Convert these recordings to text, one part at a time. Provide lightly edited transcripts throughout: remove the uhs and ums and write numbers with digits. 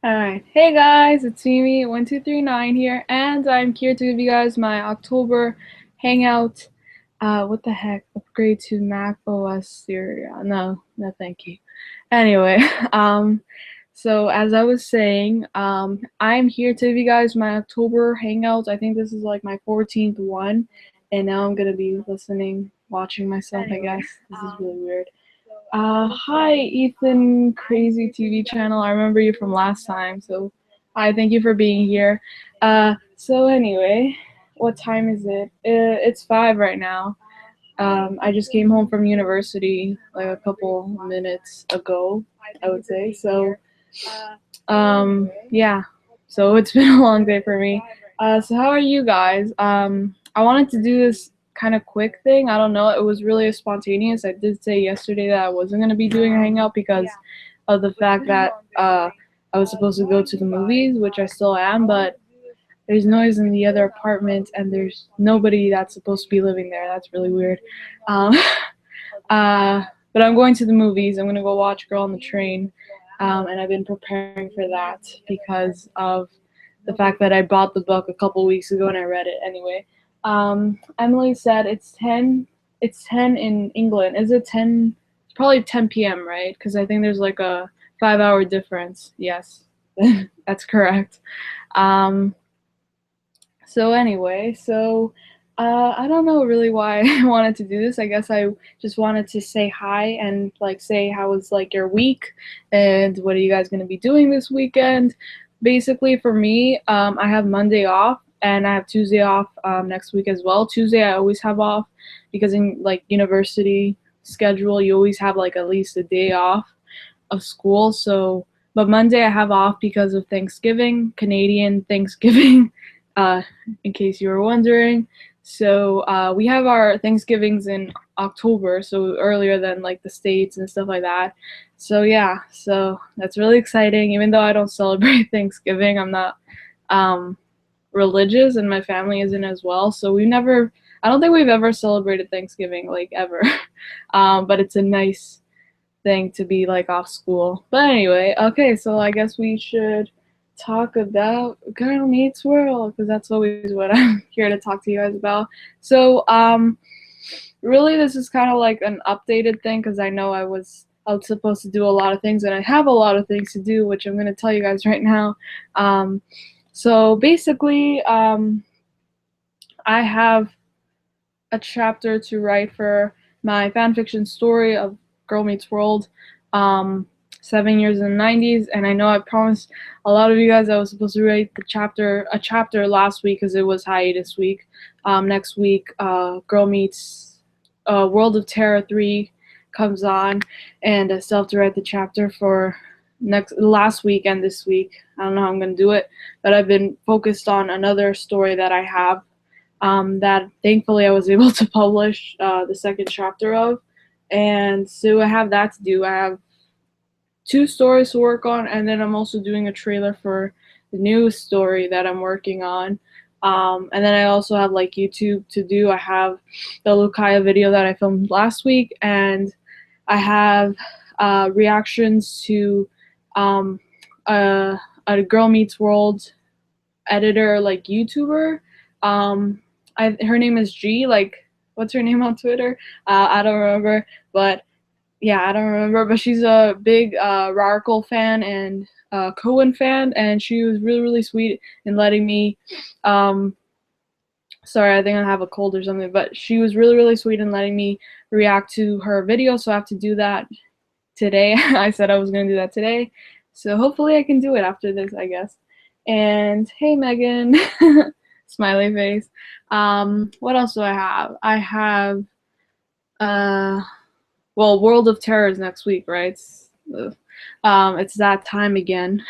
Alright, hey guys, it's Mimi1239 here, and I'm here to give you guys my October Hangout. What the heck? Upgrade to Mac OS Syria. No, thank you. Anyway, so as I was saying, I'm here to give you guys my October Hangout. I think this is like my 14th one, and now I'm gonna be watching myself, I guess. This is really weird. Hi, Ethan, Crazy TV channel. I remember you from last time, so hi, thank you for being here. So anyway, what time is it? It's 5 right now. I just came home from university like a couple minutes ago, I would say. Yeah. So it's been a long day for me. So how are you guys? I wanted to do this kind of quick thing. I don't know. It was really spontaneous. I did say yesterday that I wasn't gonna be doing a hangout because of the fact that I was supposed to go to the movies, which I still am, but there's noise in the other apartment and there's nobody that's supposed to be living there. That's really weird. Um, but I'm going to the movies. I'm gonna go watch Girl on the Train, and I've been preparing for that because of the fact that I bought the book a couple weeks ago and I read it anyway. Emily said it's 10. It's 10 in England. Is it 10? It's probably 10 p.m. right? Because I think there's like a 5-hour difference. Yes, that's correct. Um, so anyway, I don't know really why I wanted to do this. I guess I just wanted to say hi and like say how was like your week and what are you guys gonna be doing this weekend. Basically for me, I have Monday off and I have Tuesday off next week as well. Tuesday I always have off because in like university schedule you always have like at least a day off of school. So but Monday I have off because of Thanksgiving, Canadian Thanksgiving. uh, in case you were wondering. So we have our Thanksgivings in October, so earlier than like the States and stuff like that. So yeah, so that's really exciting. Even though I don't celebrate Thanksgiving, I'm not um, religious, and my family isn't as well. So I don't think we've ever celebrated Thanksgiving like ever. But it's a nice thing to be like off school. But anyway, okay, so I guess we should talk about Girl Meets World because that's always what I'm here to talk to you guys about. So, really, this is kind of like an updated thing because I was supposed to do a lot of things and I have a lot of things to do, which I'm gonna tell you guys right now. Um, so basically, I have a chapter to write for my fanfiction story of Girl Meets World, 7 years in the 90s, and I know I promised a lot of you guys I was supposed to write a chapter last week because it was hiatus week. Next week, Girl Meets World of Terror 3 comes on, and I still have to write the chapter for last week and this week. I don't know how I'm gonna do it, but I've been focused on another story that I have that thankfully I was able to publish the second chapter of. And so I have that to do. I have 2 stories to work on, and then I'm also doing a trailer for the new story that I'm working on. And then I also have like YouTube to do. I have the Lukaya video that I filmed last week, and I have reactions to um, a Girl Meets World editor, like YouTuber. Um, her name is G. Like, what's her name on Twitter? I don't remember, but yeah, I don't remember. But she's a big Rarkle fan and Cohen fan, and she was really really sweet in letting me. Um, Sorry, I think I have a cold or something, but she was really really sweet in letting me react to her video. So I have to do that today. I said I was gonna do that today, so hopefully I can do it after this, I guess. And hey, Megan, smiley face. What else do I have? I have uh, well, World of Terror is next week, right? It's that time again.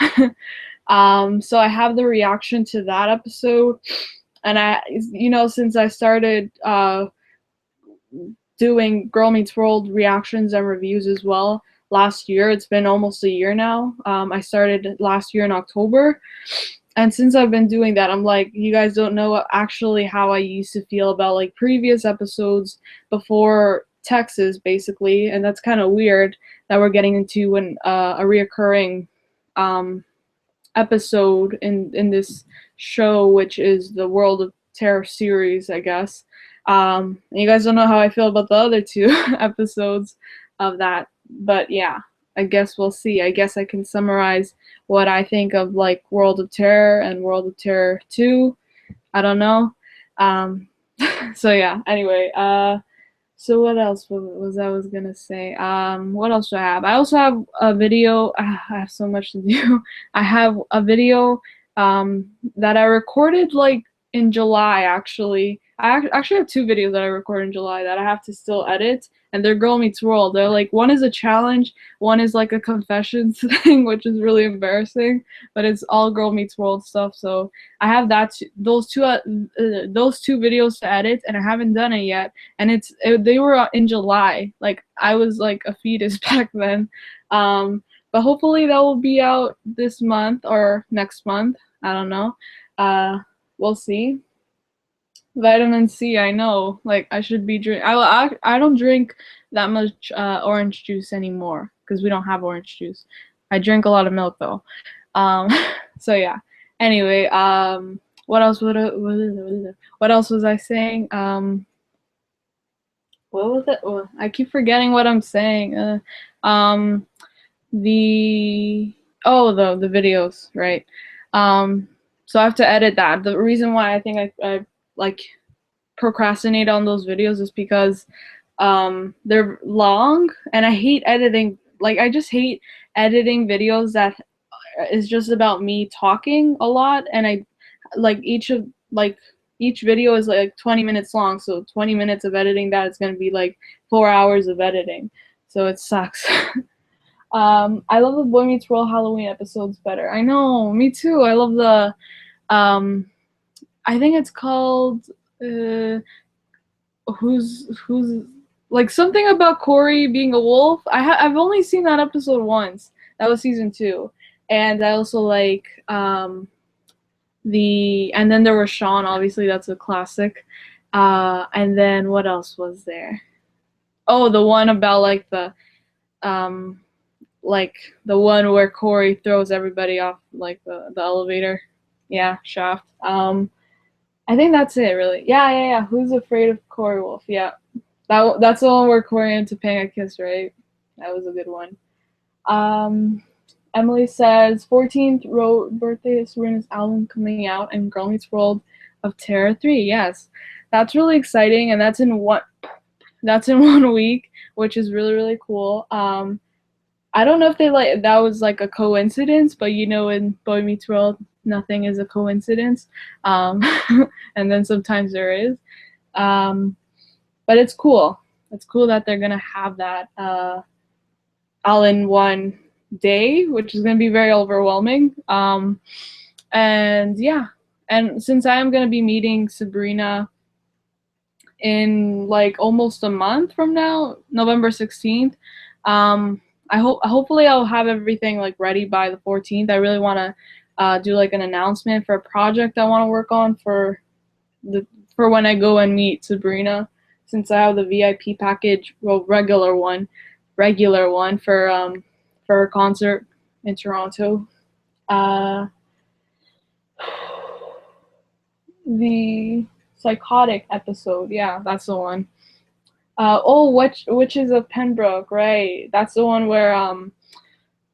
So I have the reaction to that episode, and since I started doing Girl Meets World reactions and reviews as well last year. It's been almost a year now. I started last year in October. And since I've been doing that, I'm like, you guys don't know actually how I used to feel about like previous episodes before Texas, basically. And that's kind of weird that we're getting into a reoccurring episode in this show, which is the World of Terror series, I guess. And you guys don't know how I feel about the other two episodes of that, but yeah, I guess we'll see. I guess I can summarize what I think of like World of Terror and World of Terror 2. I don't know. Um, so yeah. Anyway, so what else was I was gonna say? What else do I have? I also have a video. I have so much to do. I have a video that I recorded like in July actually. Actually have two videos that I recorded in July that I have to still edit, and they're Girl Meets World. They're like one is a challenge, one is like a confessions thing, which is really embarrassing, but it's all Girl Meets World stuff. So I have those two videos to edit, and I haven't done it yet. And they were in July. Like I was like a fetus back then. But hopefully that will be out this month or next month. I don't know. We'll see. Vitamin C, I know. Like I should be drink. I don't drink that much orange juice anymore because we don't have orange juice. I drink a lot of milk though. Um, so yeah. Anyway, what else? What else was I saying? What was it? Oh, I keep forgetting what I'm saying. Um, the the videos, right? Um, so I have to edit that. The reason why I think I like procrastinate on those videos is because they're long and I hate editing. Like I just hate editing videos that is just about me talking a lot, and I like each video is like 20 minutes long, so 20 minutes of editing that is going to be like 4 hours of editing, so it sucks. I love the Boy Meets World Halloween episodes better. I know, me too. I love the I think it's called who's like something about Corey being a wolf. I've only seen that episode once. That was season 2. And I also like and then there was Sean, obviously that's a classic. And then what else was there? Oh, the one about um like the one where Corey throws everybody off like the elevator. Yeah, shaft. I think that's it really. Yeah. Who's afraid of Corey Wolf? Yeah. That's the one where Corey and Topanga kiss, right? That was a good one. Emily says 14th birthday is Serena's album coming out, and Girl Meets World of Terror 3. Yes, that's really exciting, and that's in 1 week, which is really really cool. I don't know if that was like a coincidence, but you know, in Boy Meets World, nothing is a coincidence, um, and then sometimes there is. But it's cool. It's cool that they're gonna have that all in one day, which is gonna be very overwhelming. And yeah, and since I am gonna be meeting Sabrina in like almost a month from now, November 16th. Hopefully I'll have everything like ready by the 14th. I really want to do like an announcement for a project I want to work on for when I go and meet Sabrina, since I have the VIP package, well, regular one for her concert in Toronto. The psychotic episode, yeah, that's the one. Witches of Pembroke, right? That's the one where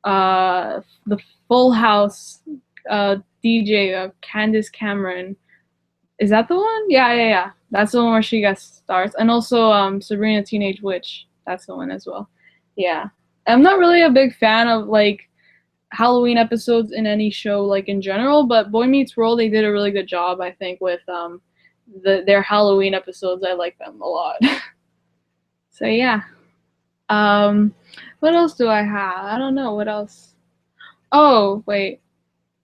the Full House DJ Candace Cameron. Is that the one? Yeah. That's the one where she guest stars, and also Sabrina Teenage Witch. That's the one as well. Yeah, I'm not really a big fan of like Halloween episodes in any show, like in general, but Boy Meets World, they did a really good job, I think, with their Halloween episodes. I like them a lot. So yeah. What else do I have? I don't know what else. Oh wait,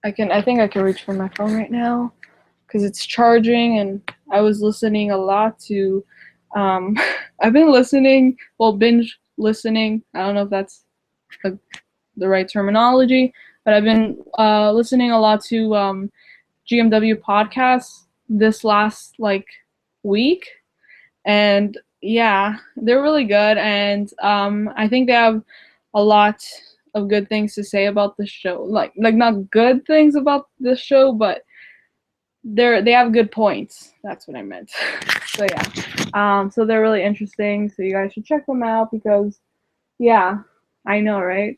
I think I can reach for my phone right now because it's charging, and I was listening a lot to. I've been binge listening. I don't know if that's the right terminology, but I've been listening a lot to GMW podcasts this last like week, and yeah, they're really good, and I think they have a lot of good things to say about the show. Like not good things about the show, but they have good points. That's what I meant. So yeah. So they're really interesting. So you guys should check them out because yeah, I know, right?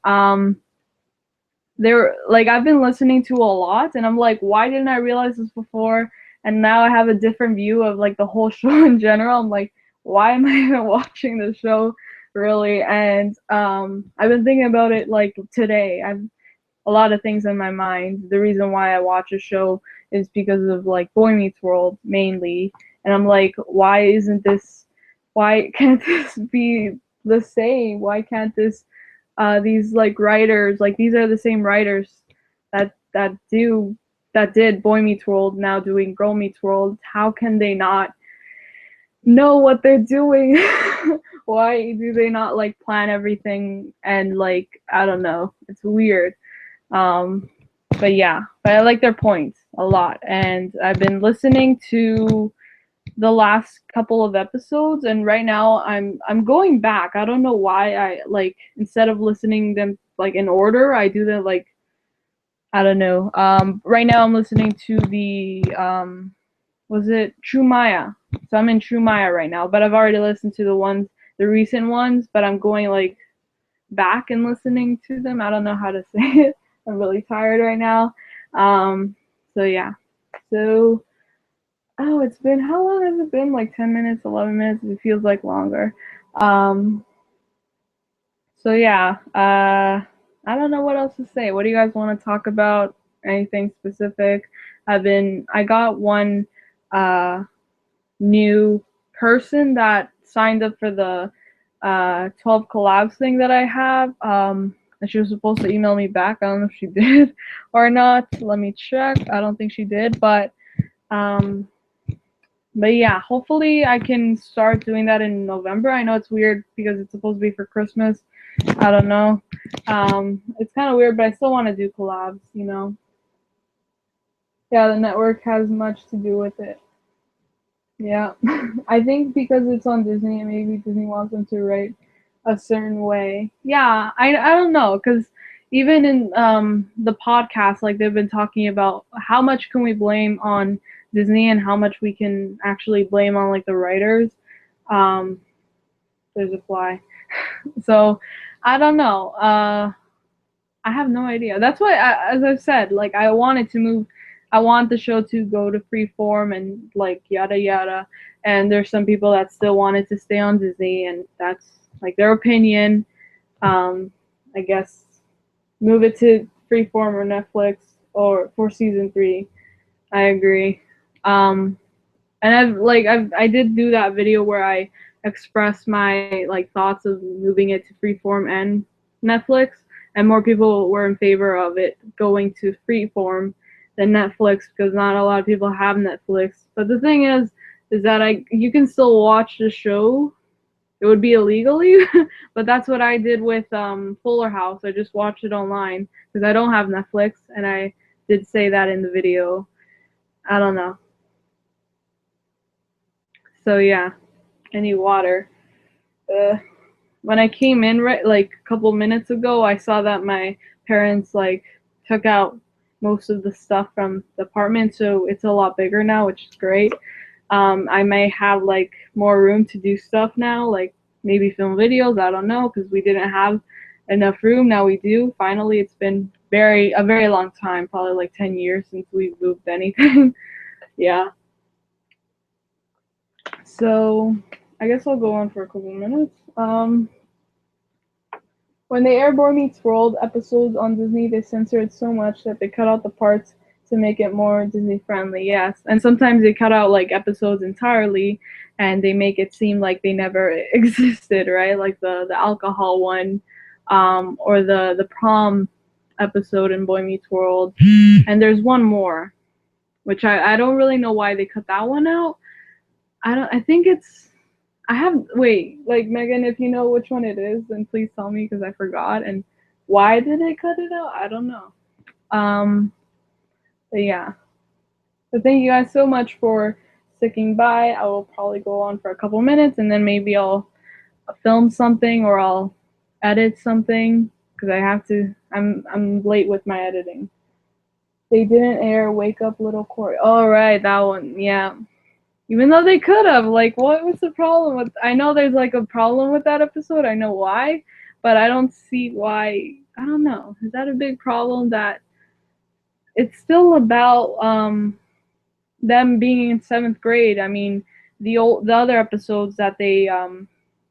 They're like I've been listening to a lot and I'm like, why didn't I realize this before? And now I have a different view of like the whole show in general. I'm like, why am I even watching the show really? And I've been thinking about it like today. I've a lot of things in my mind. The reason why I watch a show is because of like Boy Meets World mainly. And I'm like, why can't this be the same? Why can't this these like writers, like these are the same writers that did Boy Meets World, now doing Girl Meets World. How can they not know what they're doing? Why do they not like plan everything and like I don't know. It's weird. Um but yeah, but I like their points a lot and I've been listening to the last couple of episodes and right now I'm going back. I don't know why I like instead of listening them like in order, I do them like I don't know. Right now I'm listening to the was it True Maya? So I'm in True Maya right now, but I've already listened to the recent ones, but I'm going like back and listening to them. I don't know how to say it. I'm really tired right now. So yeah. So oh, it's been how long has it been? Like 10 minutes, 11 minutes. It feels like longer. Um, so yeah. I don't know what else to say. What do you guys want to talk about? Anything specific? I got one uh new person that signed up for the 12 collabs thing that I have. And she was supposed to email me back. I don't know if she did or not. Let me check. I don't think she did, um, but yeah, hopefully I can start doing that in November. I know it's weird because it's supposed to be for Christmas. I don't know. It's kind of weird, but I still want to do collabs, you know. Yeah, the network has much to do with it. Yeah, I think because it's on Disney and maybe Disney wants them to write a certain way. Yeah, I don't know because even in the podcast, like they've been talking about how much can we blame on Disney and how much we can actually blame on like the writers. Um, there's a fly, so I don't know. I have no idea. That's why, as I've said, like I wanted to move. I want the show to go to Freeform and like yada yada. And there's some people that still wanted to stay on Disney, and that's like their opinion. I guess move it to Freeform or Netflix or for season 3. I agree. Um, and I did do that video where I expressed my like thoughts of moving it to Freeform and Netflix, and more people were in favor of it going to Freeform than Netflix because not a lot of people have Netflix. But the thing is that you can still watch the show. It would be illegally, but that's what I did with Fuller House. I just watched it online because I don't have Netflix, and I did say that in the video. I don't know. So yeah, I need water. Uh, when I came in right like a couple minutes ago, I saw that my parents like took out most of the stuff from the apartment, so it's a lot bigger now, which is great. I may have like more room to do stuff now, like maybe film videos. I don't know because we didn't have enough room. Now we do. Finally, it's been a very long time, probably like 10 years since we've moved anything. Yeah. So I guess I'll go on for a couple minutes. When they air Boy Meets World episodes on Disney, they censor it so much that they cut out the parts to make it more Disney friendly. Yes, and sometimes they cut out like episodes entirely, and they make it seem like they never existed, right? Like the alcohol one, or the prom episode in Boy Meets World, and there's one more, which I don't really know why they cut that one out. I think it's I have wait, like Megan, if you know which one it is, then please tell me because I forgot. And why did they cut it out? I don't know. Um, but yeah. So thank you guys so much for sticking by. I will probably go on for a couple minutes and then maybe I'll film something or I'll edit something. because I have to. I'm late with my editing. They didn't air Wake Up Little Corey. Oh right, that one. Yeah. Even though they could have, like, what was the problem with? I know there's like a problem with that episode. I know why, but I don't see why. I don't know. Is that a big problem? That it's still about them being in seventh grade. I mean, the other episodes that they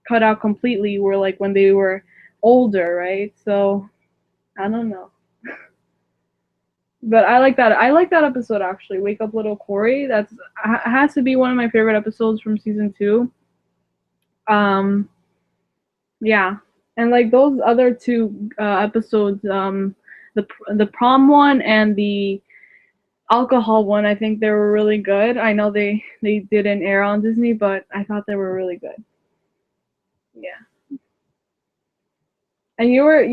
cut out completely were like when they were older, right? So I don't know. But I like that. I like that episode actually. Wake Up Little Corey. That's has to be one of my favorite episodes from season 2. Um, yeah, and like those other two episodes, the prom one and the alcohol one, I think they were really good. I know they didn't air on Disney, but I thought they were really good. Yeah. And you were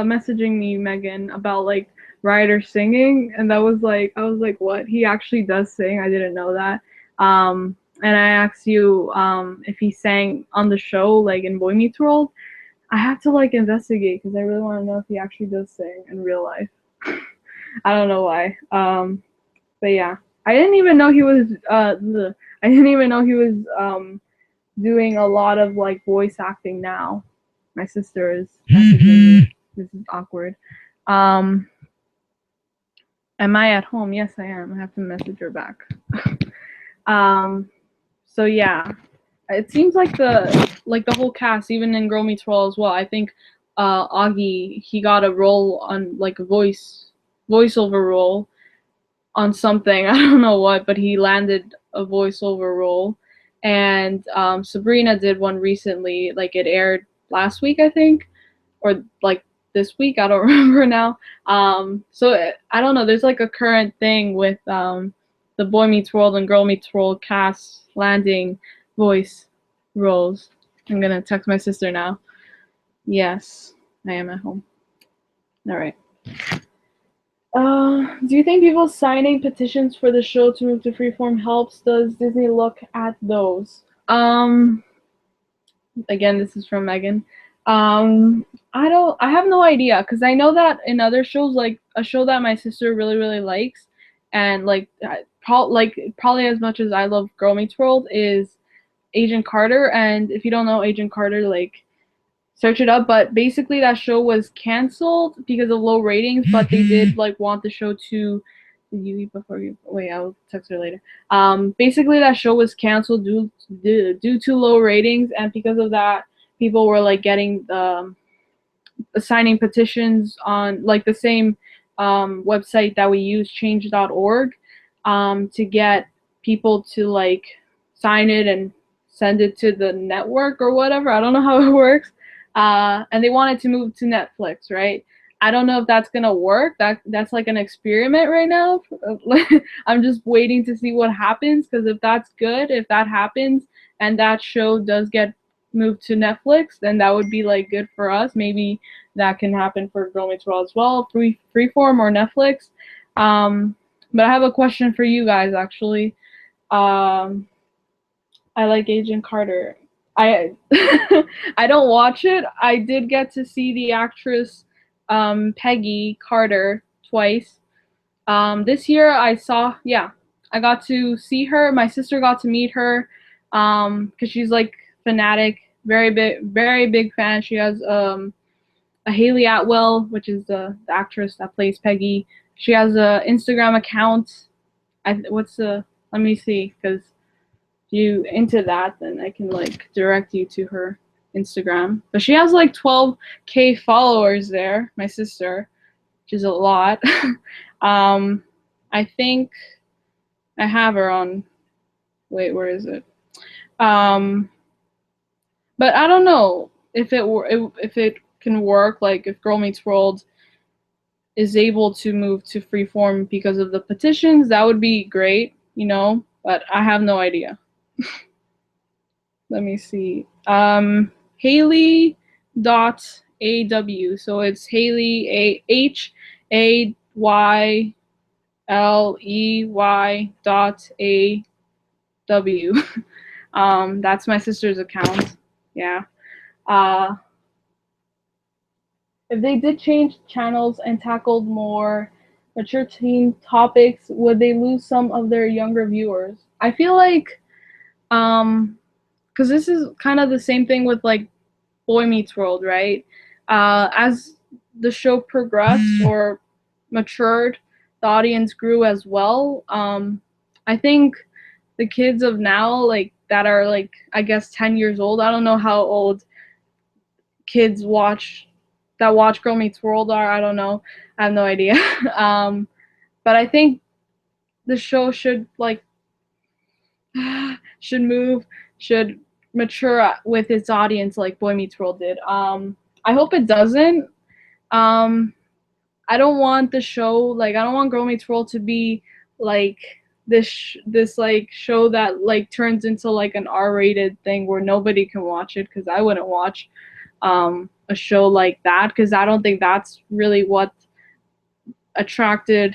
messaging me, Megan, about like Ryder singing, and that was like I was like, what? He actually does sing. I didn't know that. And I asked you if he sang on the show, like in Boy Meets World. I have to like investigate because I really want to know if he actually does sing in real life. I don't know why. But yeah, I didn't even know he was. I didn't even know he was doing a lot of like voice acting now. My sister is messaging me. This is awkward. Um, am I at home? Yes, I am. I have to message her back. um, so yeah, it seems like the whole cast, even in Girl Meets World as well. I think Augie, he got a role on like a voiceover role on something. I don't know what, but he landed a voiceover role. And Sabrina did one recently. Like it aired last week, I think, or like this week. I don't remember now. So I don't know. There's like a current thing with the Boy Meets World and Girl Meets World cast landing voice roles. I'm gonna text my sister now. Yes, I am at home. All right. Do you think people signing petitions for the show to move to freeform helps? Does Disney look at those? Again, this is from Megan. I have no idea because I know that in other shows, like a show that my sister really really likes, and like probably as much as I love Girl Meets World is Agent Carter. And if you don't know Agent Carter, like search it up. But basically, that show was canceled because of low ratings. But they did like want the show to. Did you eat before you? Wait, I'll text her later. Basically, that show was canceled due to low ratings, and because of that, people were like getting signing petitions on like the same website that we use, change.org, to get people to like sign it and send it to the network or whatever. I don't know how it works. And they wanted to move to Netflix, right? I don't know if that's gonna work. That's like an experiment right now. I'm just waiting to see what happens because if that's good, if that happens and that show does get moved to Netflix, then that would be like good for us. Maybe that can happen for Girl Meets World as well, Freeform or Netflix. But I have a question for you guys actually. Um, I like Agent Carter. I I don't watch it. I did get to see the actress Peggy Carter twice. This year I got to see her. My sister got to meet her because she's like fanatic, very big fan. She has a Haley Atwell, which is the actress that plays Peggy. She has a Instagram account. Let me see, because if you into that, then I can like direct you to her Instagram. But she has like 12K followers there, my sister, which is a lot. I think I have her on. Wait, where is it? Um, but I don't know if it can work. Like if Girl Meets World is able to move to freeform because of the petitions, that would be great, you know. But I have no idea. Let me see. Haley dot AW. So it's Haley HAYLEY dot AW. That's my sister's account. Yeah. Uh, If they did change channels and tackled more mature teen topics, would they lose some of their younger viewers? I feel like, because this is kind of the same thing with like Boy Meets World, right? As the show progressed or matured, the audience grew as well. I think the kids of now, like that are like I guess 10 years old. I don't know how old kids watch Girl Meets World are. I don't know. I have no idea. But I think the show should like should move, should mature with its audience like Boy Meets World did. I hope it doesn't. Um, I don't want the show like I don't want Girl Meets World to be like this like show that like turns into like an R-rated thing where nobody can watch it because I wouldn't watch a show like that because I don't think that's really what attracted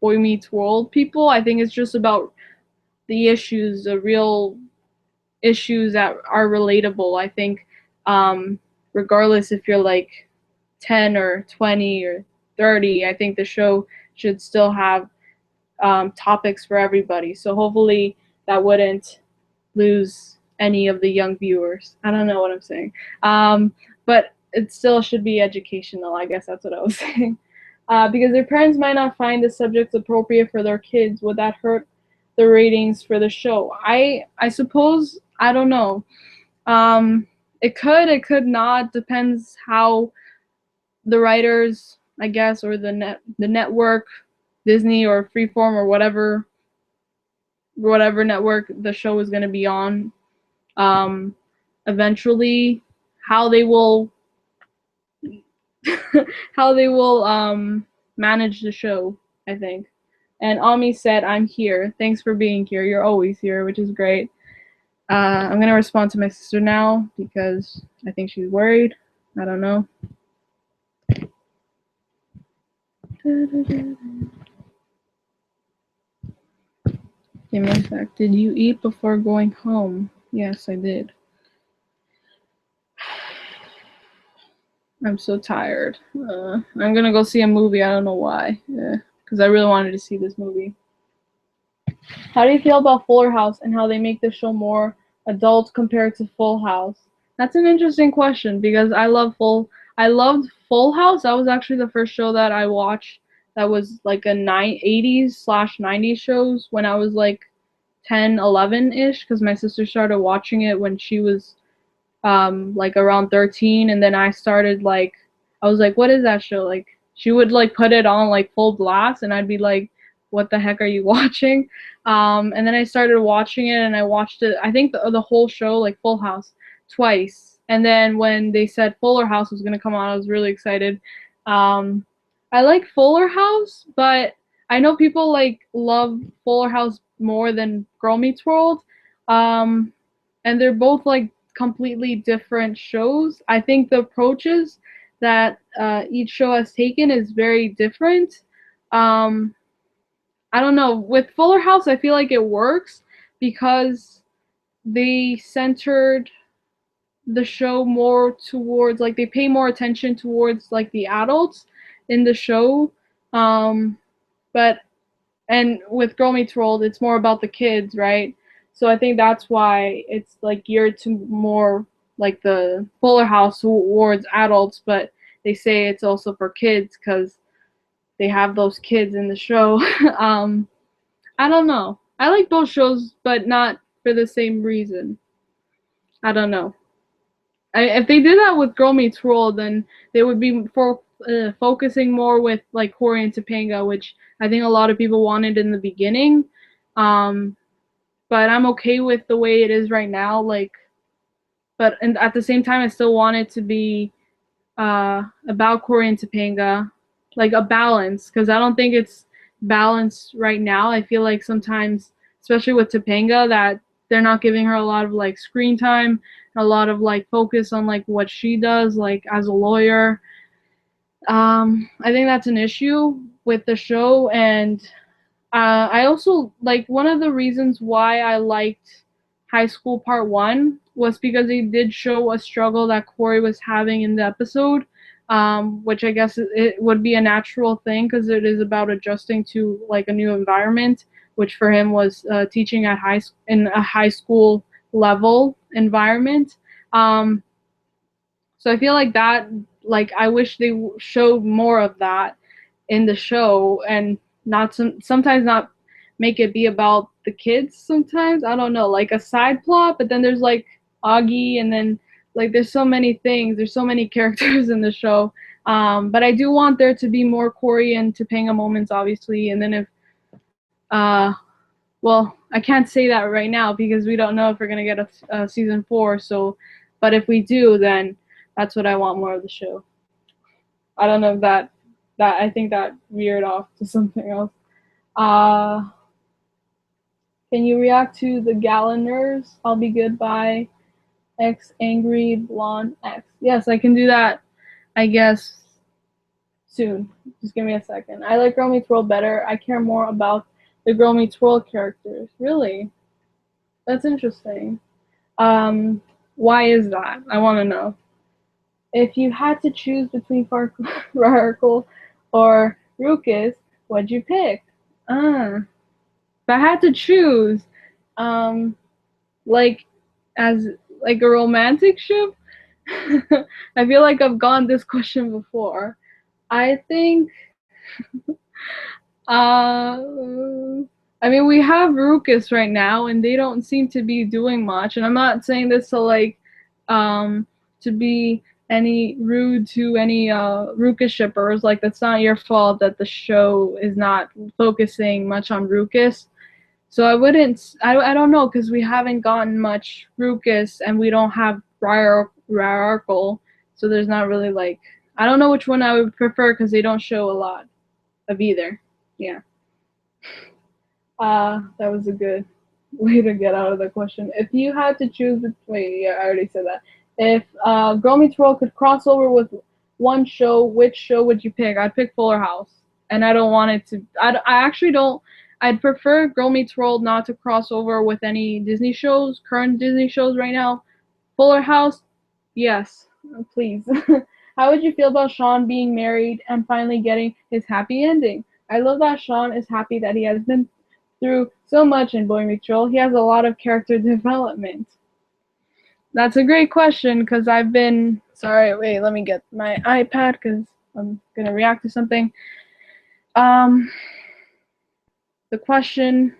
Boy Meets World people. I think it's just about the issues, the real issues that are relatable. I think, regardless if you're like 10 or 20 or 30, I think the show should still have topics for everybody. So hopefully that wouldn't lose any of the young viewers. I don't know what I'm saying. But it still should be educational. I guess that's what I was saying. Because their parents might not find the subjects appropriate for their kids. Would that hurt the ratings for the show? I suppose I don't know. It could not. Depends how the writers, I guess, or the network, Disney or Freeform or whatever network the show is going to be on. Um, Eventually, how they will how they will manage the show, I think. And Ami said, "I'm here. Thanks for being here. You're always here, which is great." I'm gonna respond to my sister now because I think she's worried. I don't know. Give me a sec. Did you eat before going home? Yes, I did. I'm so tired. I'm gonna go see a movie. I don't know why. Because I really wanted to see this movie. How do you feel about Fuller House and how they make the show more adult compared to Full House? That's an interesting question because I loved Full House. That was actually the first show that I watched that was like a 80s/90s shows when I was like 10, 11-ish because my sister started watching it when she was like around 13, and then I started like I was like, what is that show? Like she would like put it on like full blast and I'd be like, what the heck are you watching? And then I started watching it and I watched it, I think the whole show, like Full House, twice. And then when they said Fuller House was gonna come out, I was really excited. um I like Fuller House, but I know people like love Fuller House more than Girl Meets World. um and they're both like completely different shows. I think the approaches that each show has taken is very different. Um, I don't know. With Fuller House, I feel like it works because they centered the show more towards like they pay more attention towards like the adults in the show. Um, but and with Girl Meets World, it's more about the kids, right? So I think that's why it's like geared to more like the Fuller House towards adults, but they say it's also for kids because they have those kids in the show. um, I don't know. I like both shows, but not for the same reason. I don't know. If they did that with Girl Meets World, then they would be focusing more with like Cory and Topanga, which I think a lot of people wanted in the beginning. Um, but I'm okay with the way it is right now. Like, but and at the same time, I still want it to be about Cory and Topanga, like a balance, because I don't think it's balanced right now. I feel like sometimes, especially with Topanga, that they're not giving her a lot of like screen time, a lot of like focus on like what she does, like as a lawyer. I think that's an issue with the show, and I also like one of the reasons why I liked High School Part 1 was because they did show a struggle that Cory was having in the episode. which I guess it would be a natural thing because it is about adjusting to like a new environment, which for him was teaching at in a high school level environment. Um, so I feel like that, like I wish they showed more of that in the show and not sometimes not make it be about the kids sometimes. I don't know, like a side plot, but then there's like Augie and then like there's so many things, there's so many characters in the show. But I do want there to be more Corey and Topanga moments, obviously. And then if, well, I can't say that right now because we don't know if we're gonna get a season 4. So, but if we do, then that's what I want more of the show. I don't know if that I think that veered off to something else. Uh, can you react to the Galliners? I'll be good by X Angry Blonde X. Yes, I can do that. I guess soon. Just give me a second. I like Girl Meets World better. I care more about the Girl Meets World characters. Really? That's interesting. Why is that? I want to know. If you had to choose between Farkle or Ruckus, what'd you pick? If I had to choose, um, like as like a romantic ship, I feel like I've gotten this question before. I think, uh, I mean, we have Ruckus right now, and they don't seem to be doing much. And I'm not saying this to like, to be any rude to any Ruckus shippers. Like that's not your fault that the show is not focusing much on Ruckus. So I wouldn't. I don't know because we haven't gotten much Ruckus and we don't have Rarkle. So there's not really like I don't know which one I would prefer because they don't show a lot of either. Yeah. That was a good way to get out of the question. If you had to choose, wait, yeah, I already said that. If Girl Meets World could cross over with one show, which show would you pick? I'd pick Fuller House, and I don't want it to. I actually don't. I'd prefer Girl Meets World not to cross over with any Disney shows, current Disney shows right now. Fuller House, yes, please. How would you feel about Sean being married and finally getting his happy ending? I love that Sean is happy that he has been through so much in Boy Meets World. He has a lot of character development. That's a great question because I've been. Sorry, wait, let me get my iPad because I'm going to react to something. The question,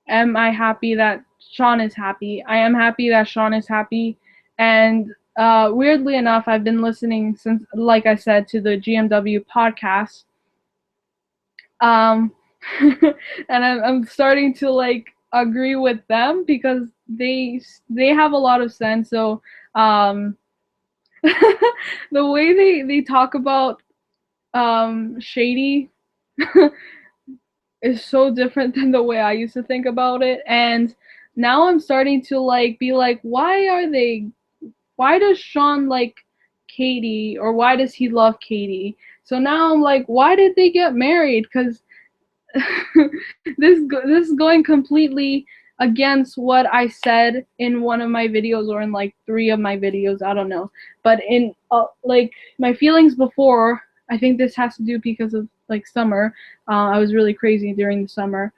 am I happy that Sean is happy? I am happy that Sean is happy. And weirdly enough, I've been listening since, like I said, to the GMW podcast. And I'm starting to like agree with them because they have a lot of sense. So the way they talk about Shady is so different than the way I used to think about it. And now I'm starting to like be like, why does Sean like Katie or why does he love Katie? So now I'm like, why did they get married? Because this is going completely against what I said in one of my videos or in like 3 of my videos. I don't know, but in like my feelings before, I think this has to do because of like summer. I was really crazy during the summer,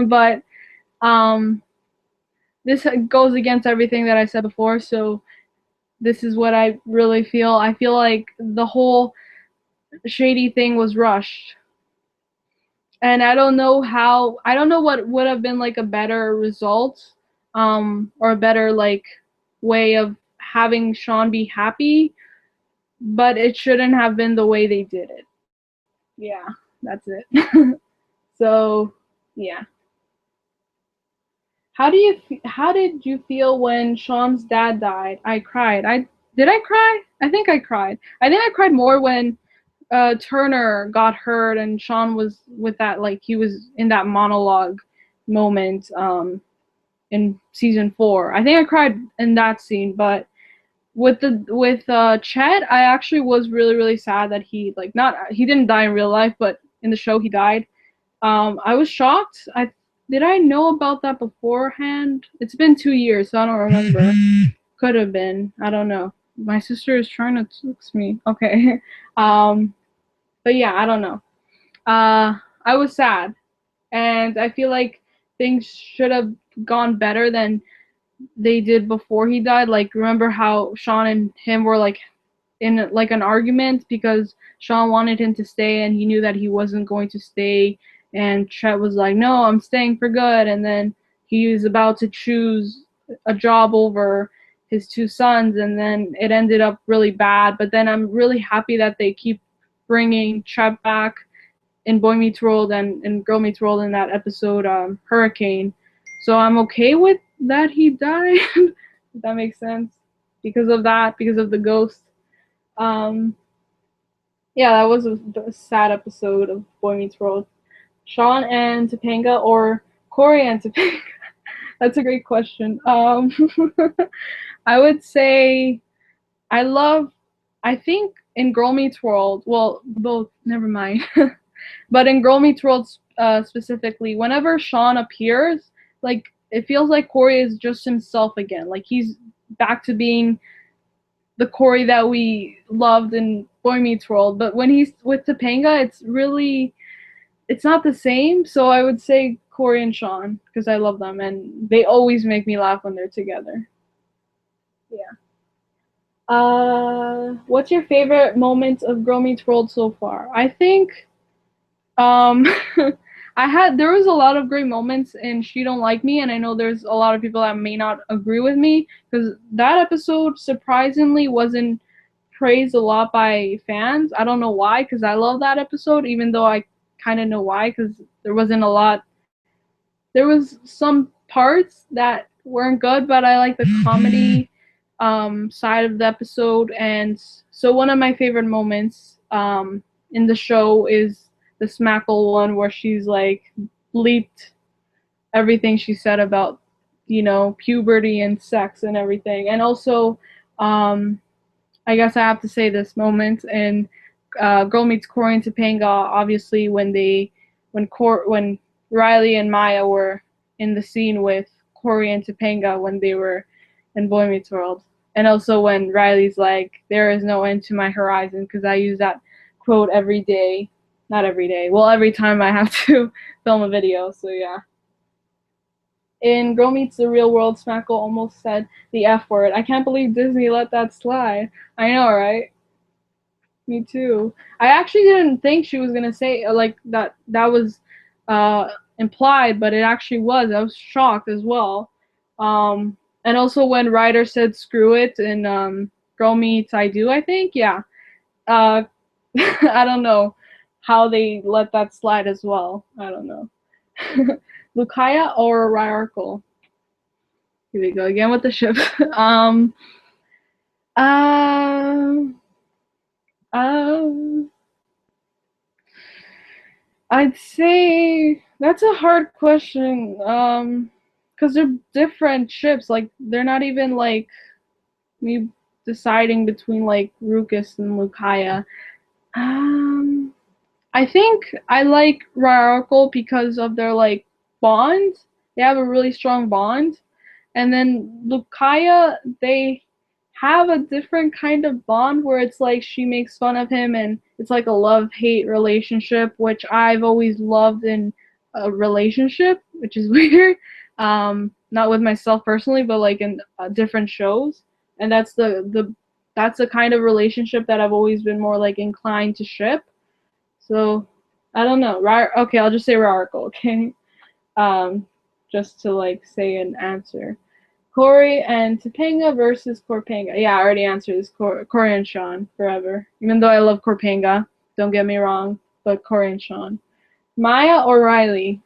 but this goes against everything that I said before. So this is what I really feel. I feel like the whole Shady thing was rushed. And I don't know what would have been like a better result, or a better like way of having Sean be happy, but it shouldn't have been the way they did it. Yeah, that's it. So, yeah. How did you feel when Sean's dad died? I cried. Did I cry? I think I cried. I think I cried more when Turner got hurt and Sean was with that, like he was in that monologue moment in season 4. I think I cried in that scene, but with Chet, I actually was really really sad that he didn't die in real life, but in the show he died. I was shocked. Did I know about that beforehand? It's been 2 years, so I don't remember. Could have been. I don't know. My sister is trying to text me. Okay. Um, but yeah, I don't know. I was sad, and I feel like things should have gone better than they did before he died. Like, remember how Sean and him were like in like an argument because Sean wanted him to stay and he knew that he wasn't going to stay, and Chet was like, "No, I'm staying for good." And then he was about to choose a job over his two sons, and then it ended up really bad. But then I'm really happy that they keep bringing Chet back in Boy Meets World and in Girl Meets World in that episode, Hurricane. So I'm okay with that he died. If that makes sense. Because of that, because of the ghost. Um, yeah, that was a sad episode of Boy Meets World. Sean and Topanga or Corey and Topanga? That's a great question. I would say I love. I think in Girl Meets World, well, both. Never mind. But in Girl Meets World specifically, whenever Sean appears, like it feels like Corey is just himself again. Like he's back to being the Corey that we loved in Boy Meets World. But when he's with Topanga, it's not the same. So I would say Corey and Sean because I love them and they always make me laugh when they're together. Yeah. What's your favorite moments of Girl Meets World so far? I think Um, there was a lot of great moments in She Don't Like Me, and I know there's a lot of people that may not agree with me because that episode surprisingly wasn't praised a lot by fans. I don't know why, because I love that episode, even though I kind of know why, because there wasn't a lot. There was some parts that weren't good, but I like the comedy side of the episode, and so one of my favorite moments in the show is the Smackle one where she's like bleeped everything she said about puberty and sex and everything, and also um, I guess I have to say this moment in Girl Meets Corey and Topanga. Obviously, when Riley and Maya were in the scene with Corey and Topanga when they were in Boy Meets World, and also when Riley's like, "There is no end to my horizon," because I use that quote every day. Not every day. Well, every time I have to film a video. So yeah. In Girl Meets the Real World, Smackle almost said the F word. I can't believe Disney let that slide. I know, right? Me too. I actually didn't think she was gonna say like that. That was implied, but it actually was. I was shocked as well. And also when Ryder said "screw it" in Girl Meets I Do, I think, yeah. Uh, I don't know how they let that slide as well. I don't know. Lukaya or Ryarkle? Here we go again with the ship. Um, um, I'd say that's a hard question. Because they're different ships. Like they're not even like me deciding between like Rukus and Lukaya. Um, I think I like Ryarkle because of their like bond. They have a really strong bond. And then Lukaya, they have a different kind of bond where it's like she makes fun of him and it's like a love-hate relationship, which I've always loved in a relationship, which is weird. Not with myself personally, but like in different shows. And that's the kind of relationship that I've always been more like inclined to ship. So I don't know. Okay, I'll just say Raracle, okay? Um, just to like say an answer. Corey and Topanga versus Corpanga. Yeah, I already answered this. Corey and Sean forever. Even though I love Corpanga, don't get me wrong, but Corey and Sean. Maya or Riley?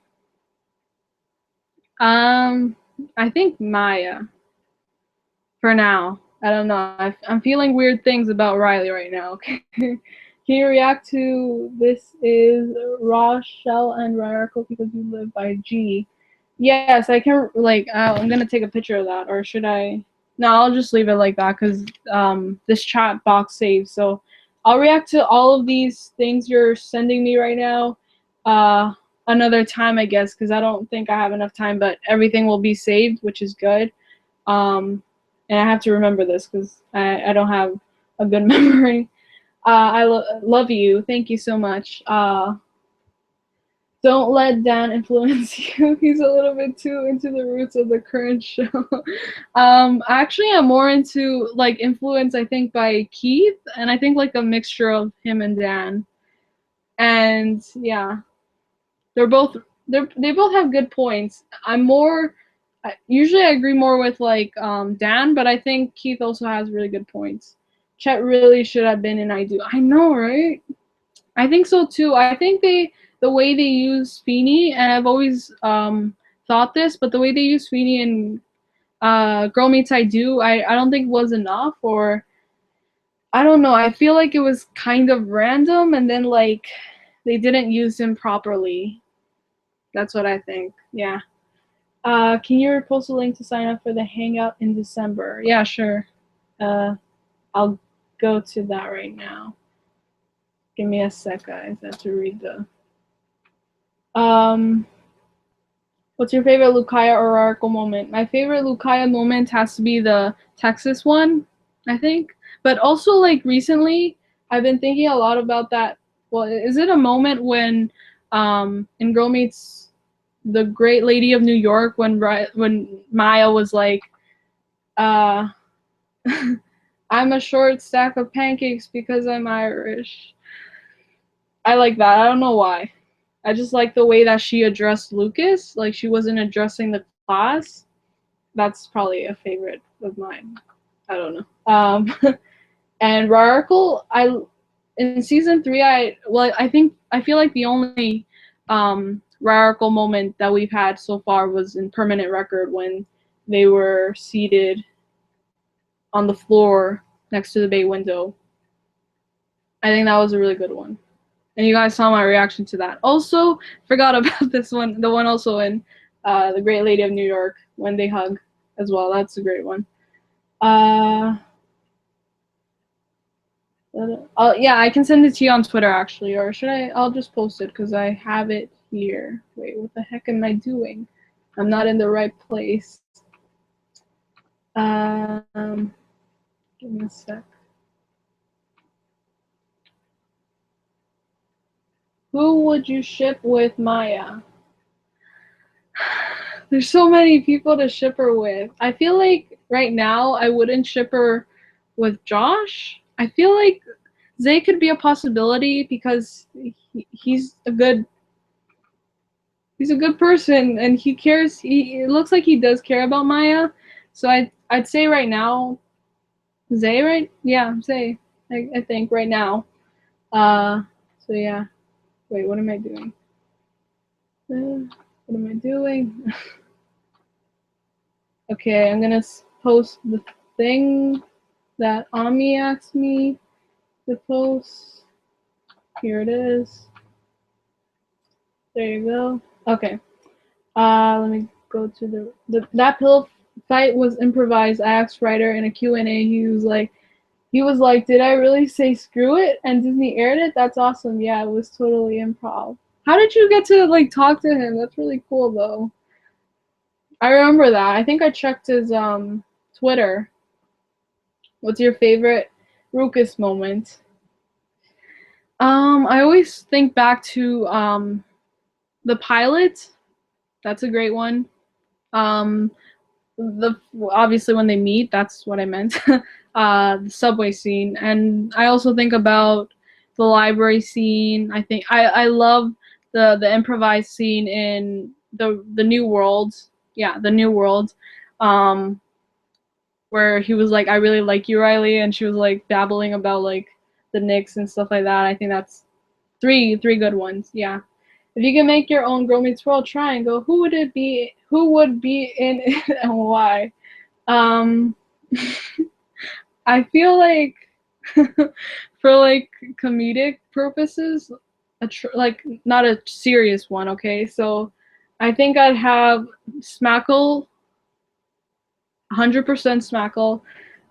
Um, I think Maya for now. I don't know. I'm feeling weird things about Riley right now. Okay. Can you react to this? Is Rochelle and Ryarkle because you live by G? Yes, I can. Like, I'm gonna take a picture of that, or should I? No, I'll just leave it like that because this chat box saves. So I'll react to all of these things you're sending me right now. Another time, I guess, because I don't think I have enough time. But everything will be saved, which is good. Um, and I have to remember this because I don't have a good memory. Love you. Thank you so much. Don't let Dan influence you. He's a little bit too into the roots of the current show. Actually, I'm more into like influence. I think by Keith, and I think like a mixture of him and Dan. And yeah, they're both they both have good points. I'm more usually I agree more with like Dan, but I think Keith also has really good points. Chet really should have been in I Do. I know, right? I think so too. I think the way they use Feeney, and I've always thought this, but the way they use Feeney in Girl Meets I Do, I don't think was enough, or I don't know. I feel like it was kind of random, and then like they didn't use him properly. That's what I think. Yeah. Can you post a link to sign up for the Hangout in December? Yeah, sure. I'll go to that right now. Give me a sec, guys. I have to read the. What's your favorite Lucaya or Oracle moment? My favorite Lucaya moment has to be the Texas one, I think. But also, like recently, I've been thinking a lot about that. Well, is it a moment when, in Girl Meets the Great Lady of New York, when Maya was like, uh, I'm a short stack of pancakes because I'm Irish. I like that. I don't know why. I just like the way that she addressed Lucas. Like she wasn't addressing the class. That's probably a favorite of mine. I don't know. And Raracle, in season 3, I feel like the only Raracle moment that we've had so far was in Permanent Record when they were seated on the floor next to the bay window. I think that was a really good one. And you guys saw my reaction to that. Also, forgot about this one, the one also in The Great Lady of New York, when they hug as well. That's a great one. Yeah, I can send it to you on Twitter, actually. Or should I? I'll just post it because I have it here. Wait, what the heck am I doing? I'm not in the right place. Give me a sec. Who would you ship with Maya? There's so many people to ship her with. I feel like right now I wouldn't ship her with Josh. I feel like Zay could be a possibility because he's a good person and he cares. It looks like he does care about Maya. So I'd say right now Zay, right? Yeah, Zay. I think right now. So yeah. Wait, what am I doing? What am I doing? Okay, I'm gonna post the thing that Ami asked me to post. Here it is. There you go. Okay. Let me go to that pillow fight was improvised. I asked Ryder in a Q&A. He was like, did I really say screw it? And Disney aired it? That's awesome. Yeah, it was totally improv. How did you get to like talk to him? That's really cool though. I remember that. I think I checked his Twitter. What's your favorite Ruckus moment? I always think back to the pilot. That's a great one. Obviously when they meet, that's what I meant. The subway scene, and I also think about the library scene. I think I love the improvised scene in the New World. Yeah, the New World. Where he was like, I really like you, Riley, and she was like babbling about like the Knicks and stuff like that. I think that's three good ones. Yeah. If you can make your own Girl Meets World triangle, who would it be? Who would be in it and why? Um, I feel like for like comedic purposes, like not a serious one. Okay, so I think I'd have Smackle, 100% Smackle.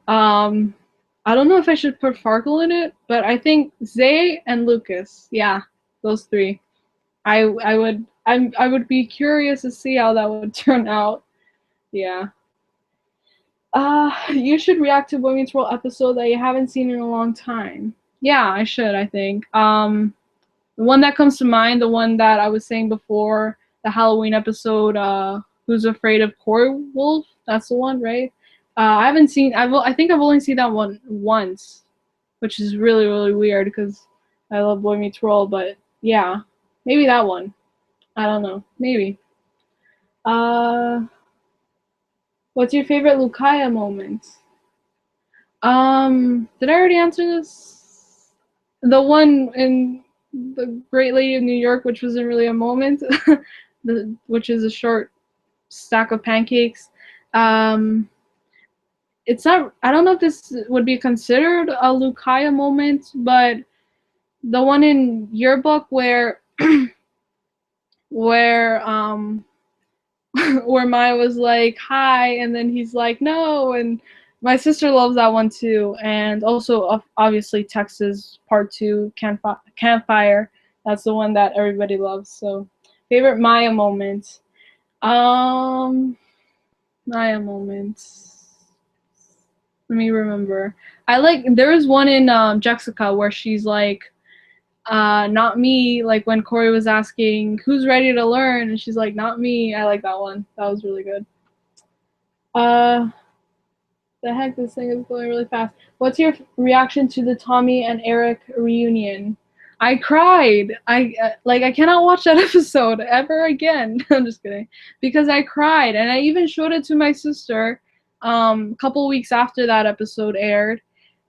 I don't know if I should put Farkle in it, but I think Zay and Lucas. Yeah, those three. I would be curious to see how that would turn out. Yeah. You should react to Boy Meets World episode that you haven't seen in a long time. Yeah, I should, I think. The one that comes to mind, the one that I was saying before, the Halloween episode, Who's Afraid of Corey Wolf? That's the one, right? I haven't seen, I think I've only seen that one once, which is really, really weird because I love Boy Meets World, but yeah, maybe that one. I don't know. Maybe. Uh, what's your favorite Lukaya moment? Did I already answer this? The one in the Great Lady of New York, which wasn't really a moment, which is a short stack of pancakes. Um, it's not. I don't know if this would be considered a Lukaya moment, but the one in your book where where where Maya was like hi, and then he's like no, and my sister loves that one too, and also obviously Texas Part Two Campfire. That's the one that everybody loves. So favorite Maya moment. Um, Maya moments. Let me remember. I like there was one in Jessica where she's like not me, like when Corey was asking who's ready to learn, and she's like not me. I like that one. That was really good. uh the heck, this thing is going really fast. What's your reaction to the Tommy and Eric reunion? I cried. I cannot watch that episode ever again. I'm just kidding, because I cried, and I even showed it to my sister a couple weeks after that episode aired,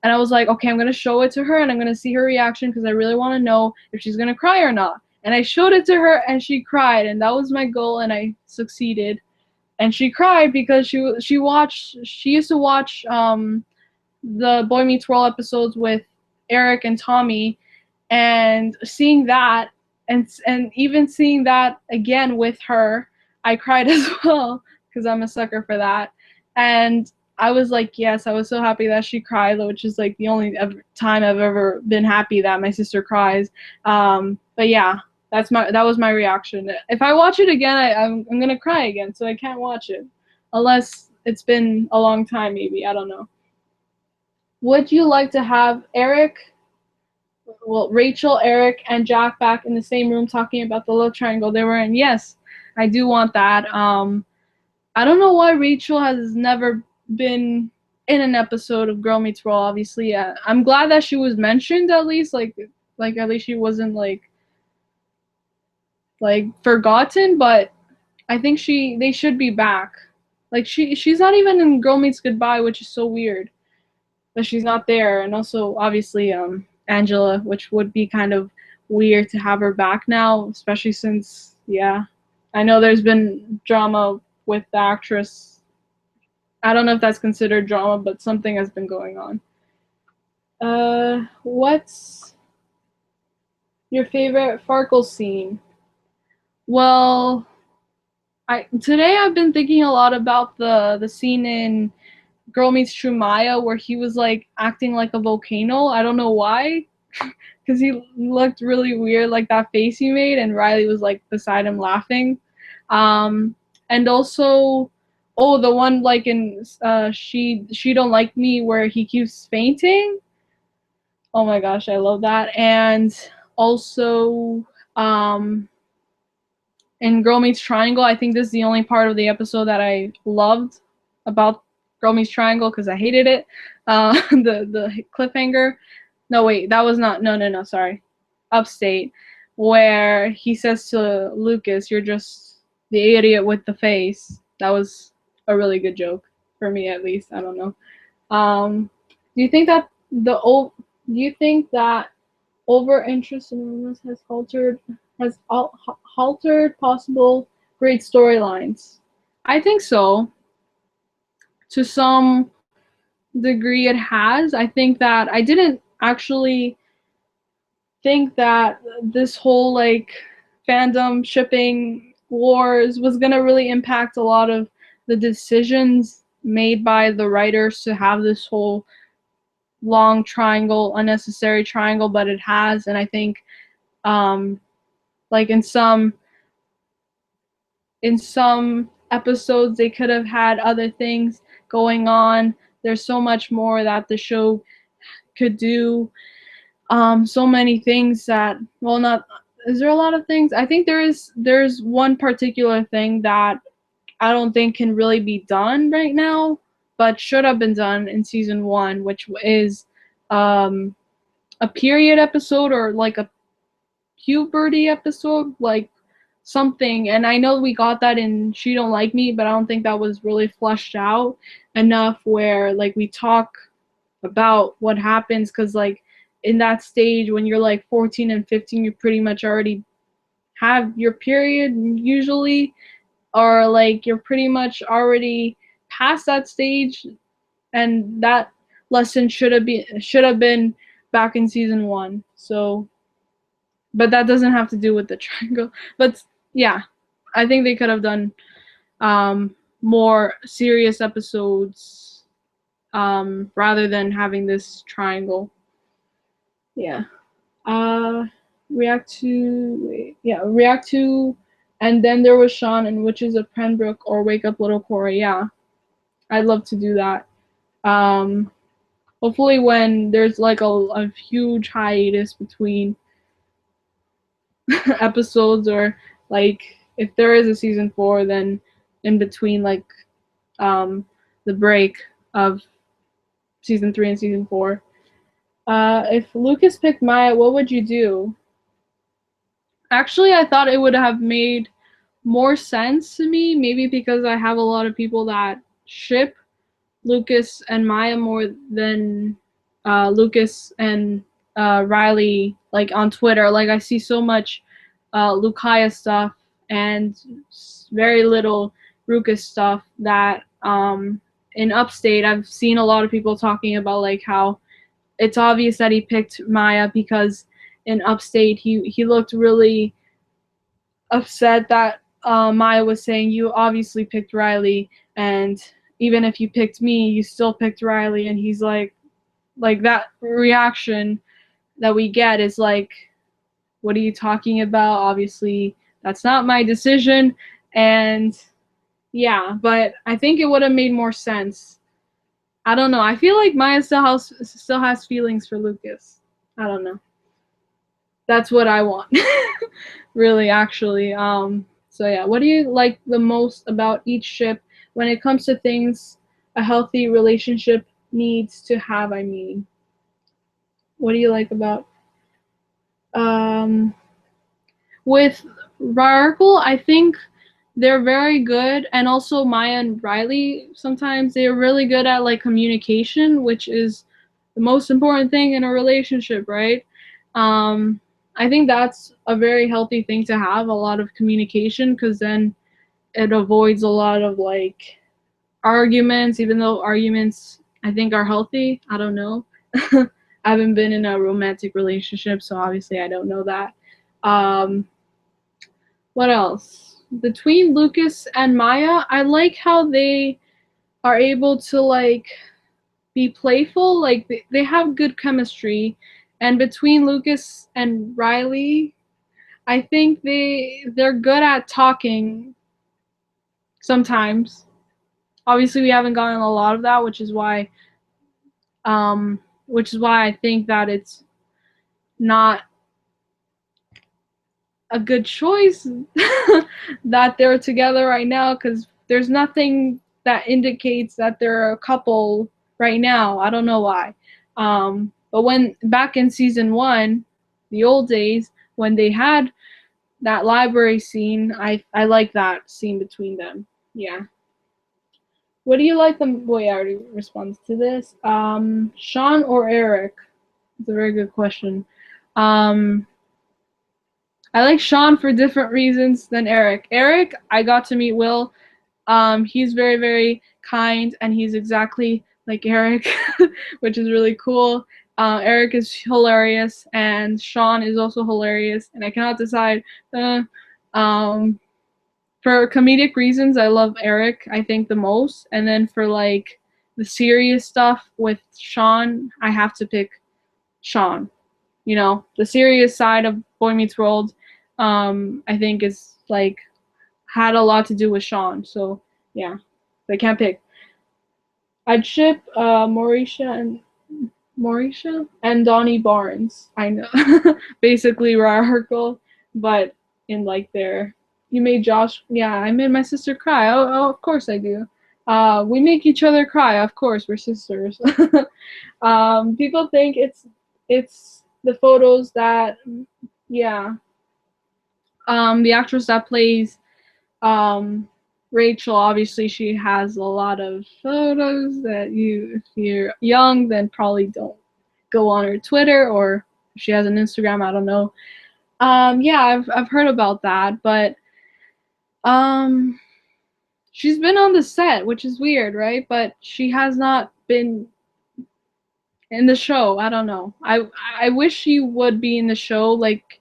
and I was like, okay, I'm gonna show it to her, and I'm gonna see her reaction because I really want to know if she's gonna cry or not. And I showed it to her, and she cried, and that was my goal, and I succeeded. And she cried because she used to watch the Boy Meets World episodes with Eric and Tommy, and seeing that, and even seeing that again with her, I cried as well because I'm a sucker for that. And I was like, yes, I was so happy that she cried, which is like the only time I've ever been happy that my sister cries. But yeah, that was my reaction. If I watch it again, I'm gonna cry again, so I can't watch it unless it's been a long time. Maybe, I don't know. Would you like to have Rachel, Eric, and Jack back in the same room talking about the love triangle they were in? Yes, I do want that. I don't know why Rachel has never been in an episode of Girl Meets World. Obviously, I'm glad that she was mentioned at least. Like at least she wasn't like forgotten. But I think they should be back. Like she's not even in Girl Meets Goodbye, which is so weird that she's not there. And also obviously Angela, which would be kind of weird to have her back now, especially since yeah, I know there's been drama with the actress. I don't know if that's considered drama, but something has been going on. What's your favorite Farkle scene? Well, today I've been thinking a lot about the scene in Girl Meets True Maya where he was like acting like a volcano. I don't know why, because he looked really weird, like that face he made, and Riley was like beside him laughing. Um, and also, oh, the one like in she don't like me where he keeps fainting. Oh my gosh, I love that. And also, um, in Girl Meets Triangle, I think this is the only part of the episode that I loved about Girl Meets Triangle because I hated it. The cliffhanger. No, wait, that was not. No, sorry. Upstate, where he says to Lucas, "You're just the idiot with the face." That was a really good joke for me, at least. I don't know. Do you think that do you think that over interest in romance has halted possible great storylines? I think so. To some degree, it has. I think that I didn't actually think that this whole like fandom shipping wars was gonna really impact a lot of the decisions made by the writers to have this whole long triangle, unnecessary triangle, but it has. And I think um, like in some episodes they could have had other things going on. There's so much more that the show could do. So many things that, well, not, is there a lot of things? I think there's one particular thing that I don't think can really be done right now, but should have been done in season 1, which is um a period episode, or like a puberty episode, like something. And I know we got that in She Don't Like Me, but I don't think that was really fleshed out enough where like we talk about what happens, because like in that stage when you're like 14 and 15, you pretty much already have your period usually, or like you're pretty much already past that stage, and that lesson should have been back in season 1. So, but that doesn't have to do with the triangle. But yeah, I think they could have done more serious episodes rather than having this triangle. Yeah. Uh, react to, and then there was Sean and Witches of Pembroke, or Wake Up Little Cora. Yeah, I'd love to do that. Um, Hopefully when there's like a huge hiatus between episodes, or like if there is a season 4, then in between like the break of season 3 and season 4. If Lucas picked Maya, what would you do? Actually, I thought it would have made more sense to me, maybe because I have a lot of people that ship Lucas and Maya more than Lucas and Riley, like on Twitter. Like I see so much Lucaya stuff and very little Rukus stuff, that in Upstate I've seen a lot of people talking about like how it's obvious that he picked Maya, because in Upstate he looked really upset that Maya was saying, you obviously picked Riley, and even if you picked me, you still picked Riley. And he's like that reaction that we get is like, what are you talking about? Obviously, that's not my decision. And yeah, but I think it would have made more sense. I don't know. I feel like Maya still has feelings for Lucas. I don't know. That's what I want. Really, actually. So yeah, what do you like the most about each ship when it comes to things a healthy relationship needs to have? I mean, what do you like about um with Raracle? I think they're very good, and also Maya and Riley, sometimes they're really good at like communication, which is the most important thing in a relationship, right? um I think that's a very healthy thing to have, a lot of communication, because then it avoids a lot of like arguments, even though arguments I think are healthy. I don't know. I haven't been in a romantic relationship, so obviously I don't know that. um what else? Between Lucas and Maya, I like how they are able to like be playful. Like they have good chemistry. And between Lucas and Riley, I think they're good at talking sometimes. Obviously, we haven't gotten a lot of that, um which is why I think that it's not a good choice that they're together right now, because there's nothing that indicates that they're a couple right now. I don't know why. But when back in season 1, the old days, when they had that library scene, I like that scene between them. Yeah. What do you like them? Boy, I already responded to this. Sean or Eric? It's a very good question. Um, I like Sean for different reasons than Eric. Eric, I got to meet Will. He's very, very kind, and he's exactly like Eric, which is really cool. Eric is hilarious, and Sean is also hilarious, and I cannot decide. Um, for comedic reasons, I love Eric, I think, the most, and then for like the serious stuff with Sean, I have to pick Sean. You know, the serious side of Boy Meets World, I think is like had a lot to do with Sean. So yeah, I can't pick. I'd ship Mauricia and Donnie Barnes. I know, basically Rarkle, but in like their. You made Josh. Yeah, I made my sister cry. Oh, of course I do. We make each other cry. Of course, we're sisters. People think it's the photos that, yeah. The actress that plays um, Rachel, obviously, she has a lot of photos that if you're young, then probably don't go on her Twitter, or if she has an Instagram, I don't know. Yeah, I've heard about that, but um, she's been on the set, which is weird, right? But she has not been in the show. I don't know. I wish she would be in the show. Like,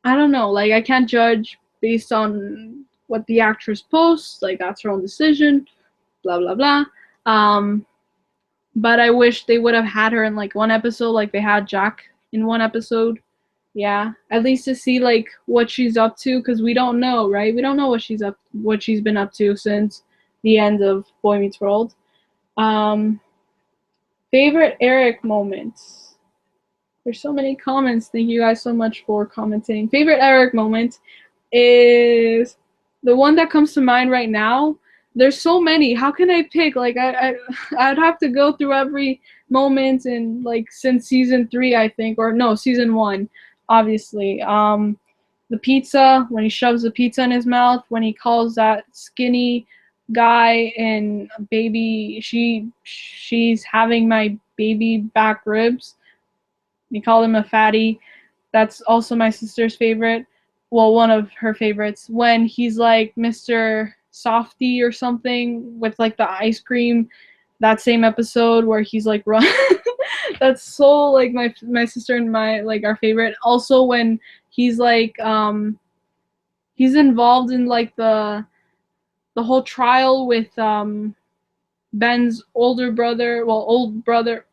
I don't know. Like, I can't judge based on what the actress posts. Like, that's her own decision. Blah blah blah. Um, but I wish they would have had her in like one episode, like they had Jack in one episode. Yeah, at least to see like what she's up to, because we don't know, right? We don't know what she's been up to since the end of Boy Meets World. Um, favorite Eric moments. There's so many comments. Thank you guys so much for commenting. Favorite Eric moment is the one that comes to mind right now. There's so many. How can I pick? Like I'd have to go through every moment in like since season 3, I think, or no, season 1, obviously. The pizza, when he shoves the pizza in his mouth, when he calls that skinny guy and baby, she's having my baby back ribs. He called him a fatty. That's also my sister's favorite. Well, one of her favorites. When he's like Mr. Softy or something with like the ice cream. That same episode where he's like run. That's so like my sister and my like our favorite. Also when he's like he's involved in like the whole trial with Ben's older brother, well old brother,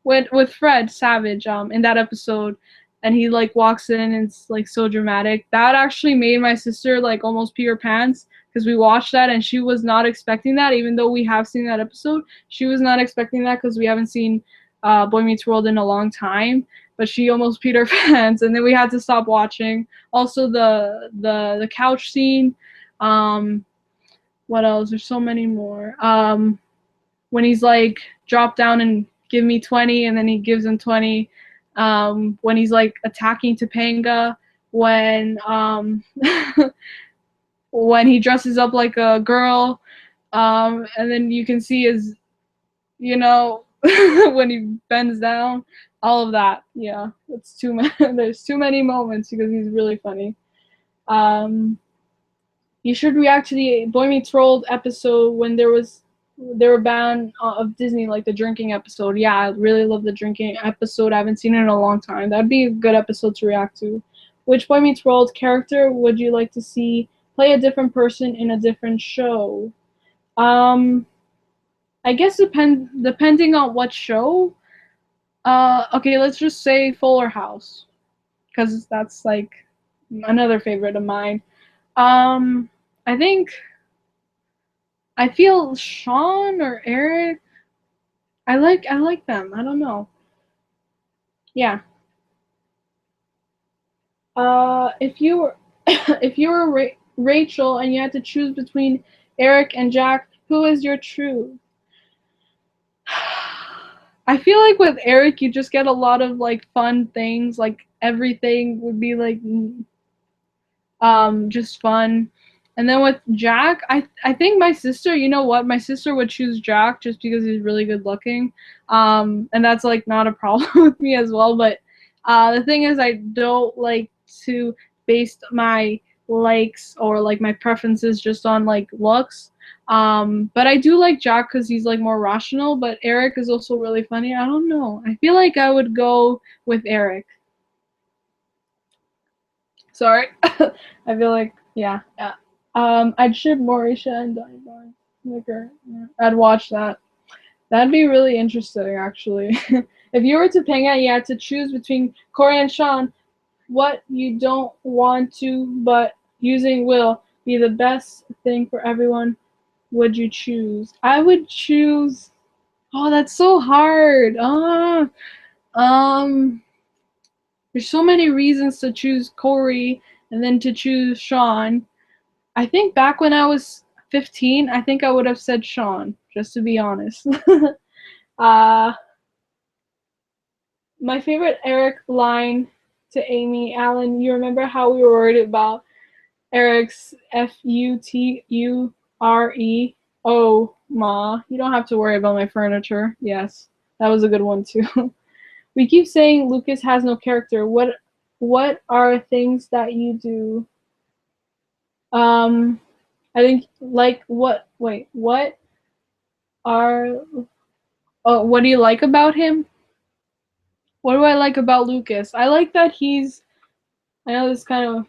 with Fred Savage in that episode, and he like walks in and it's like so dramatic. That actually made my sister like almost pee her pants because we watched that and she was not expecting that, even though we have seen that episode. She was not expecting that because we haven't seen Boy Meets World in a long time. But she almost peed her pants, and then we had to stop watching. Also, the couch scene. Um, what else? There's so many more. When he's like, drop down and give me 20, and then he gives him 20. When he's like attacking Topanga, when when he dresses up like a girl, and then you can see his, you know, when he bends down, all of that. Yeah, it's too many. There's too many moments because he's really funny. Um, you should react to the Boy Meets World episode when they were banned of Disney, like the drinking episode. Yeah, I really love the drinking episode. I haven't seen it in a long time. That'd be a good episode to react to. Which Boy Meets World character would you like to see play a different person in a different show? Um, I guess depending on what show. Okay, let's just say Fuller House, because that's like another favorite of mine. Um, I think I feel Sean or Eric. I like them. I don't know. Yeah. If you were if you were Rachel and you had to choose between Eric and Jack, who is your true? I feel like with Eric, you just get a lot of like fun things. Like everything would be like just fun. And then with Jack, I think my sister, you know what, my sister would choose Jack just because he's really good looking, and that's like not a problem with me as well. But the thing is, I don't like to base my likes or like my preferences just on like looks. But I do like Jack because he's like more rational. But Eric is also really funny. I don't know. I feel like I would go with Eric. Sorry. I feel like yeah. I'd ship Mauricia and Donnie Barnes. Yeah. I'd watch that. That'd be really interesting, actually. If you were to hang out, you had to choose between Corey and Sean. What you don't want to, but using will be the best thing for everyone. would you choose? I would choose. Oh, that's so hard. Um, there's so many reasons to choose Corey and then to choose Sean. I think back when I was 15, I think I would have said Sean, just to be honest. uh, my favorite Eric line to Amy Allen. You remember how we were worried about Eric's Future? Ma, you don't have to worry about my furniture. Yes, that was a good one too. We keep saying Lucas has no character. What are things that you do? Um, I think like what? Wait, are? Oh, what do you like about him? What do I like about Lucas? I like that he's. I know this kind of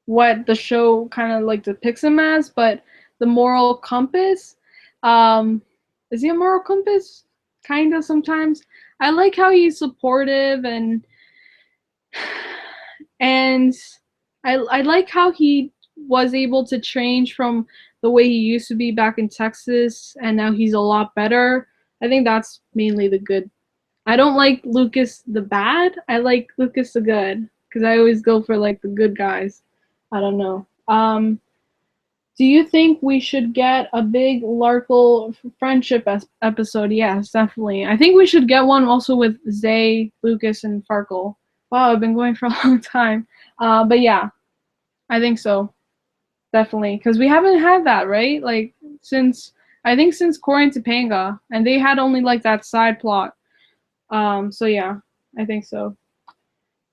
what the show kind of like depicts him as, but the moral compass. Um, is he a moral compass? Kind of sometimes. I like how he's supportive and I like how he was able to change from the way he used to be back in Texas, and now he's a lot better. I think that's mainly the good. I don't like Lucas the bad. I like Lucas the good because I always go for like the good guys. I don't know. Do you think we should get a big Larkle friendship episode? Yes, definitely. I think we should get one also with Zay, Lucas, and Farkle. Wow, I've been going for a long time. But yeah, I think so. Definitely. Because we haven't had that, right? Like, since Corey and Topanga, and they had only like that side plot. So yeah, I think so. Do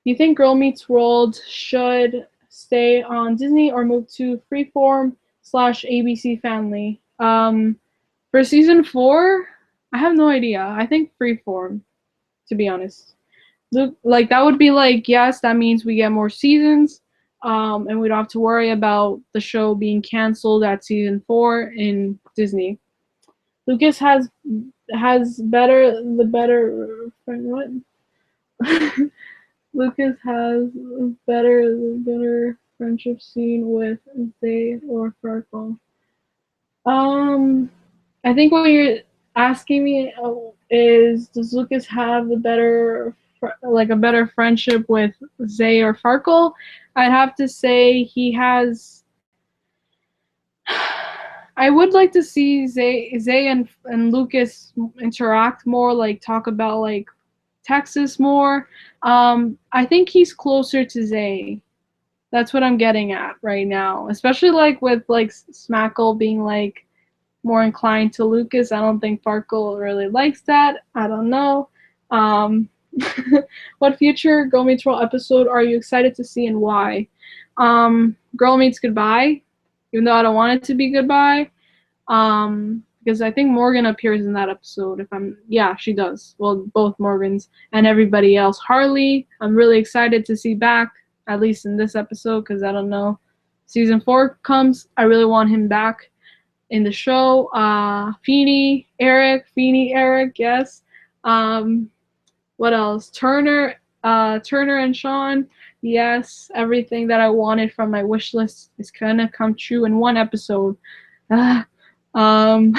you think Girl Meets World should stay on Disney or move to Freeform slash ABC Family? For season 4, I have no idea. I think Freeform, to be honest. Look, like that would be like yes, that means we get more seasons, and we don't have to worry about the show being canceled at season 4 in Disney. Lucas has what? Lucas has better friendship scene with Zay or Farkle. Um, I think what you're asking me is, does Lucas have the better like a better friendship with Zay or Farkle? I'd have to say he has. I would like to see Zay and Lucas interact more, like talk about like Texas more. I think he's closer to Zay. That's what I'm getting at right now, especially like with like Smackle being like more inclined to Lucas. I don't think Farkle really likes that. I don't know. Um, what future Girl Meets World episode are you excited to see and why? Girl Meets Goodbye, even though I don't want it to be goodbye. Because I think Morgan appears in that episode. Yeah, she does. Well, both Morgans and everybody else. Harley, I'm really excited to see back, at least in this episode, because I don't know. Season 4 comes. I really want him back in the show. Feeney, Eric, yes. What else? Turner and Sean, yes. Everything that I wanted from my wish list is gonna come true in one episode. Ah, um,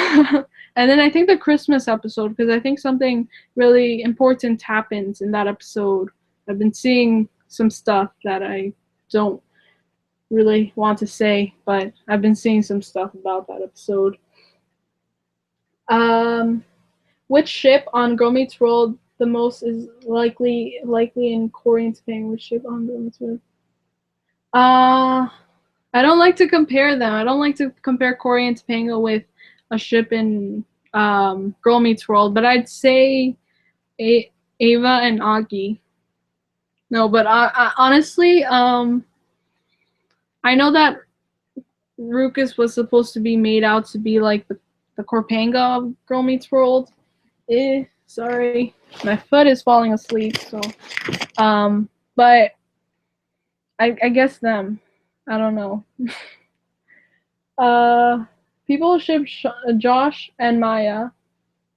and then I think the Christmas episode, because I think something really important happens in that episode. I've been seeing some stuff that I don't really want to say, but I've been seeing some stuff about that episode. Um, which ship on Girl Meets World the most is likely in Korean Spain? Which ship on Girl Meets World? I don't like to compare them. I don't like to compare Corey and Topanga with a ship in Girl Meets World, but I'd say Ava and Augie. No, but honestly, I know that Ruckus was supposed to be made out to be like the Corpanga of Girl Meets World. Sorry, my foot is falling asleep. So, but I guess them. I don't know. People ship Josh and Maya.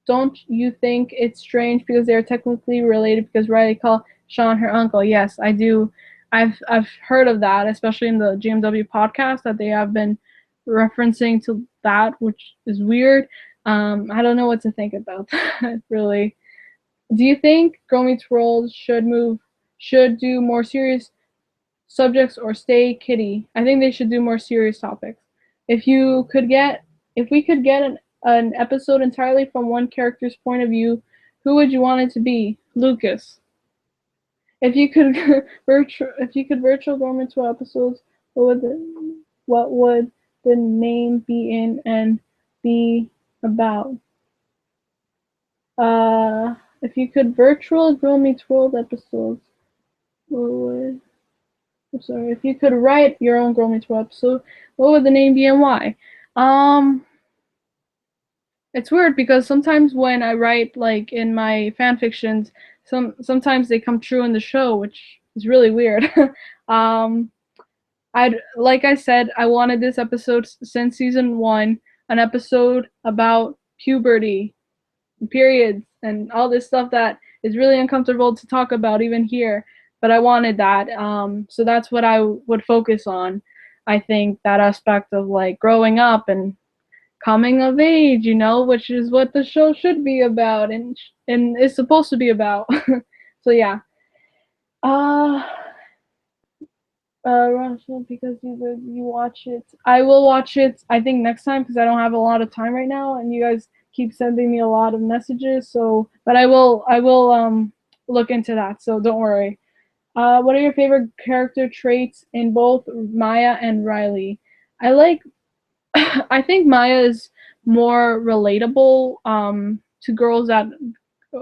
Don't you think it's strange because they're technically related because Riley called Sean her uncle? Yes, I do. I've heard of that, especially in the GMW podcast, that they have been referencing to that, which is weird. I don't know what to think about that, really. Do you think Girl Meets World should do more serious subjects or stay kiddie? I think they should do more serious topics. If you could get, if we could get an episode entirely from one character's point of view, who would you want it to be? Lucas. If you could virtual Girl Meets World episodes, what would the name be in and be about? If you could virtual Girl Meets World episodes, what would I'm sorry, if you could write your own Girl Meets World episode, what would the name be and why? Um, it's weird because sometimes when I write like in my fan fictions, sometimes they come true in the show, which is really weird. um, I'd like I said, I wanted this episode since season 1, an episode about puberty, periods, and all this stuff that is really uncomfortable to talk about even here. But I wanted that, so that's what I would focus on. I think that aspect of like growing up and coming of age, which is what the show should be about and is supposed to be about. So yeah. Uh Russia, because you watch it. I will watch it. I think next time because I don't have a lot of time right now, and you guys keep sending me a lot of messages. So, but I will look into that. So don't worry. What are your favorite character traits in both Maya and Riley? I like. I think Maya is more relatable to girls that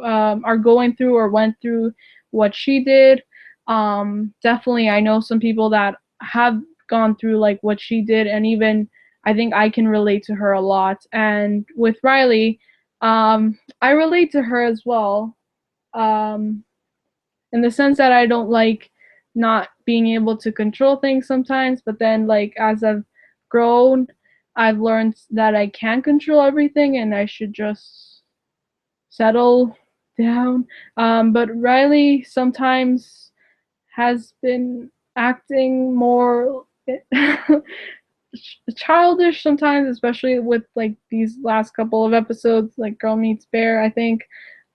are going through or went through what she did. Definitely, I know some people that have gone through like what she did, and even I think I can relate to her a lot. And with Riley, I relate to her as well, in the sense that I don't like not being able to control things sometimes, but then like as I've grown, I've learned that I can control everything and I should just settle down. But Riley sometimes has been acting more childish sometimes, especially with like these last couple of episodes, like Girl Meets Bear, I think.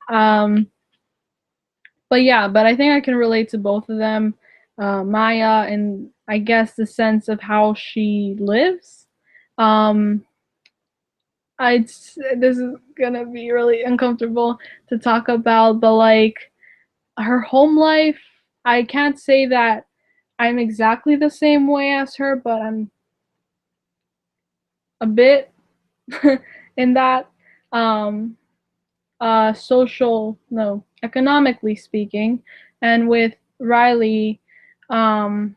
Um, but yeah, but I think I can relate to both of them. Maya, and I guess the sense of how she lives. Um, this is gonna be really uncomfortable to talk about, but like her home life, I can't say that I'm exactly the same way as her, but I'm a bit in that um social no economically speaking, and with Riley, um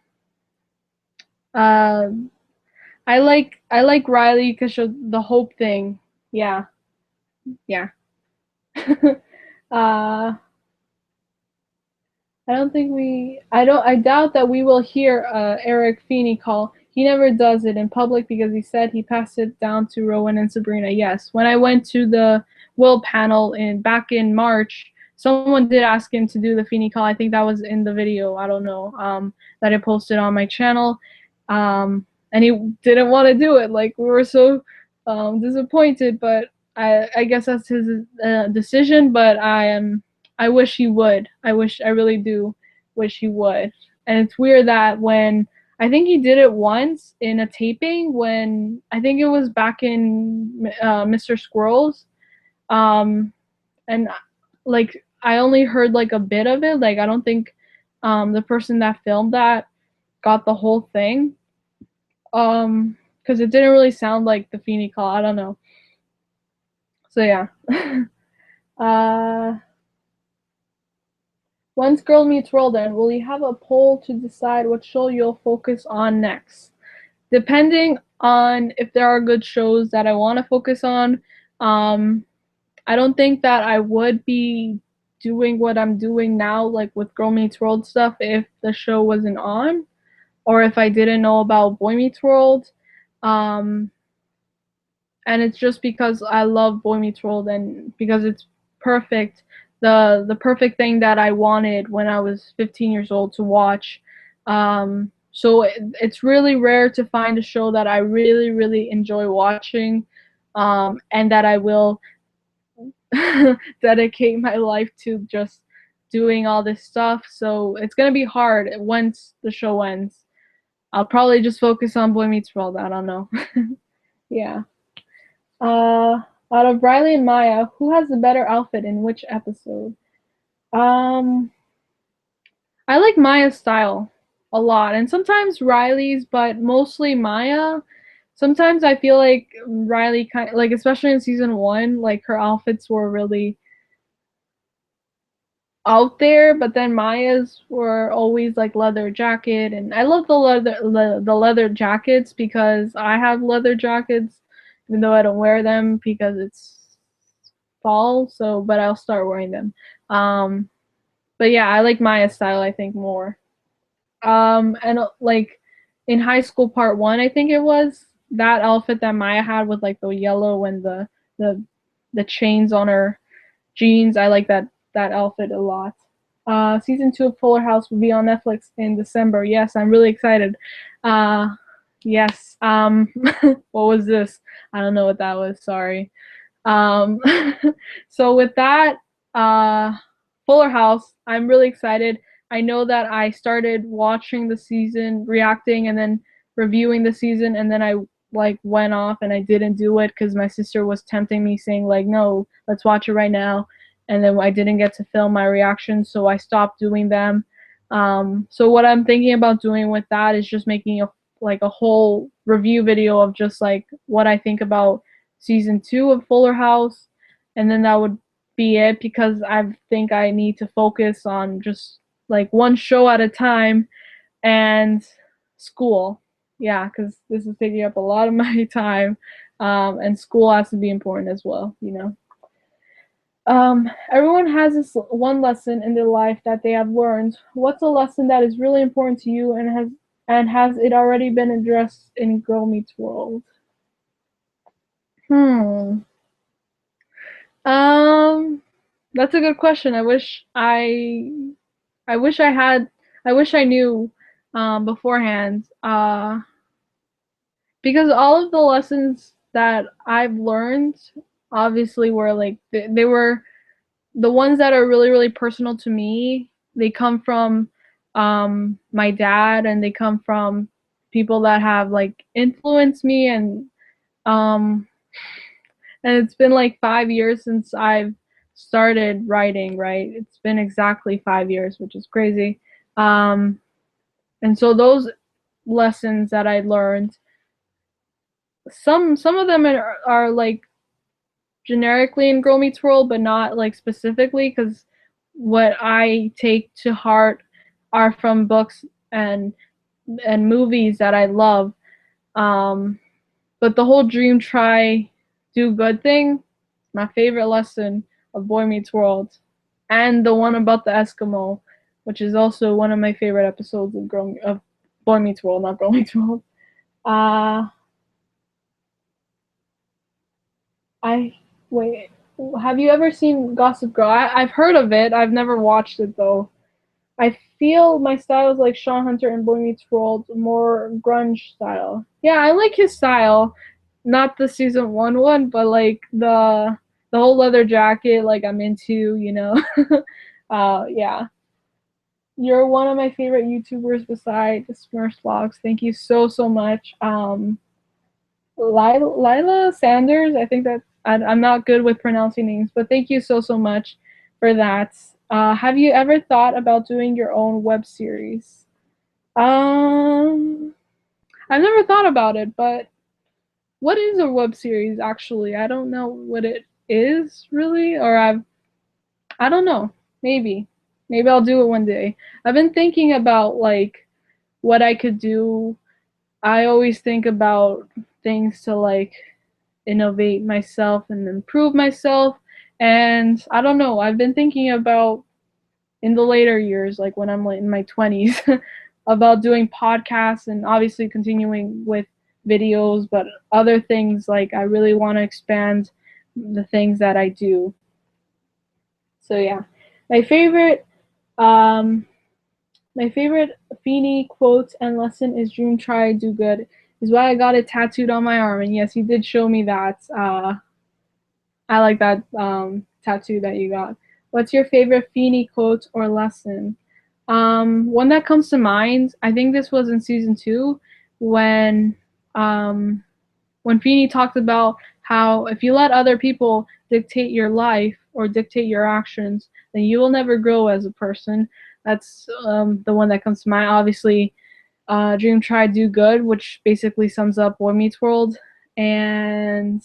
uh I like Riley because of the hope thing. Yeah, yeah. uh I don't think I doubt that we will hear Eric Feeney call. He never does it in public because he said he passed it down to Rowan and Sabrina. Yes. When I went to the Will panel back in March, someone did ask him to do the Feeney call. I think that was in the video. I don't know. That I posted on my channel. And he didn't want to do it. Like we were so disappointed, but I guess that's his decision, but I wish he would. I really do wish he would. And it's weird that when I think he did it once in a taping when I think it was back in Mr. Squirrels, um, and like I only heard like a bit of it. Like I don't think the person that filmed that got the whole thing, because it didn't really sound like the Feeney call. I don't know. So yeah. uh, Once Girl Meets World end, will you have a poll to decide what show you'll focus on next? Depending on if there are good shows that I want to focus on, um, I don't think that I would be doing what I'm doing now, like with Girl Meets World stuff, if the show wasn't on, or if I didn't know about Boy Meets World. Um, and it's just because I love Boy Meets World and because it's perfect, the perfect thing that I wanted when I was 15 years old to watch. So it's really rare to find a show that I really, really enjoy watching, and that I will dedicate my life to just doing all this stuff. So it's gonna be hard once the show ends. I'll probably just focus on Boy Meets World. I don't know. Yeah. Uh, Out of Riley and Maya, who has the better outfit in which episode? Um, I like Maya's style a lot, and sometimes Riley's, but mostly Maya. Sometimes I feel like Riley kind of, like, especially in season one, like her outfits were really out there, but then Maya's were always like leather jacket, and I love the leather jackets because I have leather jackets, even though I don't wear them because it's fall. So, but I'll start wearing them. Um, but yeah, I like Maya's style, I think, more. And like in high school part one, I think it was that outfit that Maya had with like the yellow and the the chains on her jeans. I like that outfit a lot. Season 2 of Fuller House will be on Netflix in December. Yes, I'm really excited. Uh, yes. What was this? I don't know what that was. Sorry. Um, so with that, uh, Fuller House, I'm really excited. I know that I started watching the season, reacting, and then reviewing the season, and then I like went off and I didn't do it because my sister was tempting me, saying like, "No, let's watch it right now," and then I didn't get to film my reactions, so I stopped doing them. So what I'm thinking about doing with that is just making a whole review video of just like what I think about season 2 of Fuller House, and then that would be it because I think I need to focus on just like one show at a time and school. Yeah, because this is taking up a lot of my time, and school has to be important as well, you know. Everyone has this one lesson in their life that they have learned. What's a lesson that is really important to you and has it already been addressed in Girl Meets World? Hmm. Um, that's a good question. I wish I had I wish I knew beforehand. Because all of the lessons that I've learned obviously were like they were the ones that are really really personal to me. They come from my dad, and they come from people that have like influenced me, um and it's been like 5 years since I've started writing, right? It's been exactly 5 years, which is crazy. Um, and so those lessons that I learned, some of them are like generically in Girl Meets World, but not like specifically, because what I take to heart are from books and movies that I love. Um, but the whole dream, try, do good thing, my favorite lesson of Boy Meets World, and the one about the Eskimo, which is also one of my favorite episodes of Boy Meets World, not Girl Meets World. Uh, I wait. Have you ever seen Gossip Girl? I've heard of it. I've never watched it though. I feel my style is like Sean Hunter in Boy Meets World, more grunge style. Yeah, I like his style. Not the season one, but like the whole leather jacket, like I'm into, you know. Yeah. You're one of my favorite YouTubers beside Smurfs Vlogs. Thank you so much. Lila Sanders, I think that I'm not good with pronouncing names, but thank you so much for that. Have you ever thought about doing your own web series? Um, I've never thought about it, but what is a web series actually? I don't know what it is really, or I don't know. Maybe. Maybe I'll do it one day. I've been thinking about like what I could do. I always think about things to like innovate myself and improve myself. And I don't know, I've been thinking about in the later years, like when I'm like in my 20s, about doing podcasts and obviously continuing with videos, but other things like I really want to expand the things that I do. So yeah, my favorite um, My favorite Feeny quote and lesson is "Dream, try, do good." Is why I got it tattooed on my arm. And yes, you did show me that. I like that tattoo that you got. What's your favorite Feeny quote or lesson? One that comes to mind, I think this was in season 2, when um, when Feeny talked about how if you let other people dictate your life or dictate your actions, then you will never grow as a person. That's the one that comes to mind. Obviously, Dream, Try, Do Good, which basically sums up Boy Meets World, and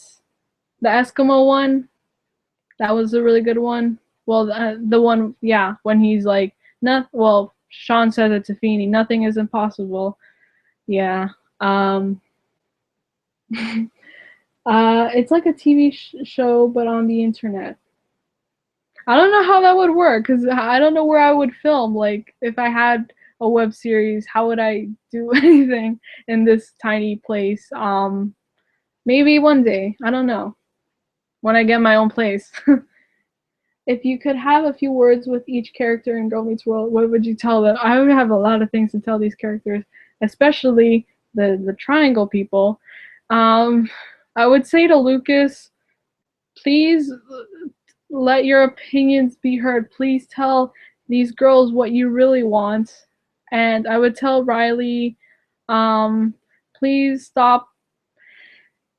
the Eskimo one. That was a really good one. Well, the one, yeah, when he's like, not well, Sean says it to Feeny, nothing is impossible. Yeah. Um, it's like a TV show, but on the internet. I don't know how that would work because I don't know where I would film. Like, if I had a web series, how would I do anything in this tiny place? Maybe one day. I don't know. When I get my own place. If you could have a few words with each character in Girl Meets World, what would you tell them? I would have a lot of things to tell these characters, especially the triangle people. Um, I would say to Lucas, please let your opinions be heard. Please tell these girls what you really want. And I would tell Riley, um, please stop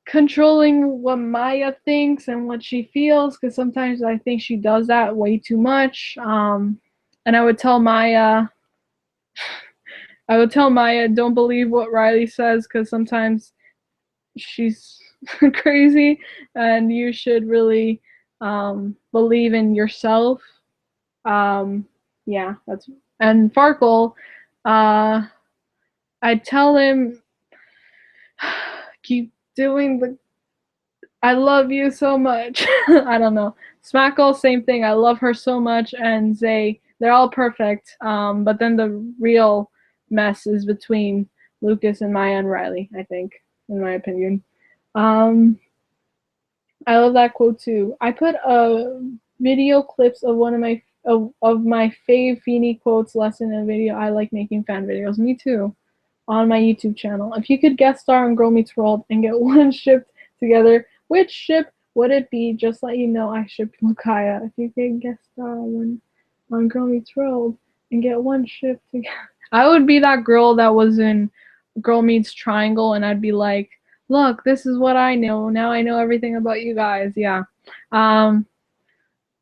controlling what Maya thinks and what she feels, because sometimes I think she does that way too much. And I would tell Maya, don't believe what Riley says, because sometimes she's crazy, and you should really believe in yourself. Um, yeah, that's and Farkle. Uh, I tell him keep doing the I love you so much. I don't know. Smackle, same thing. I love her so much, and Zay, they're all perfect. But then the real mess is between Lucas and Maya and Riley, I think, in my opinion. Um, I love that quote too. I put video clips of one of my fave Feeny quotes lesson in a video. I like making fan videos. Me too. On my YouTube channel. If you could guest star on Girl Meets World and get one shipped together, which ship would it be? Just let you know I shipped Mukaya. If you could guest star on Girl Meets World and get one shipped together. I would be that girl that was in Girl Meets Triangle, and I'd be like, look, this is what I know. Now I know everything about you guys. Yeah. Um,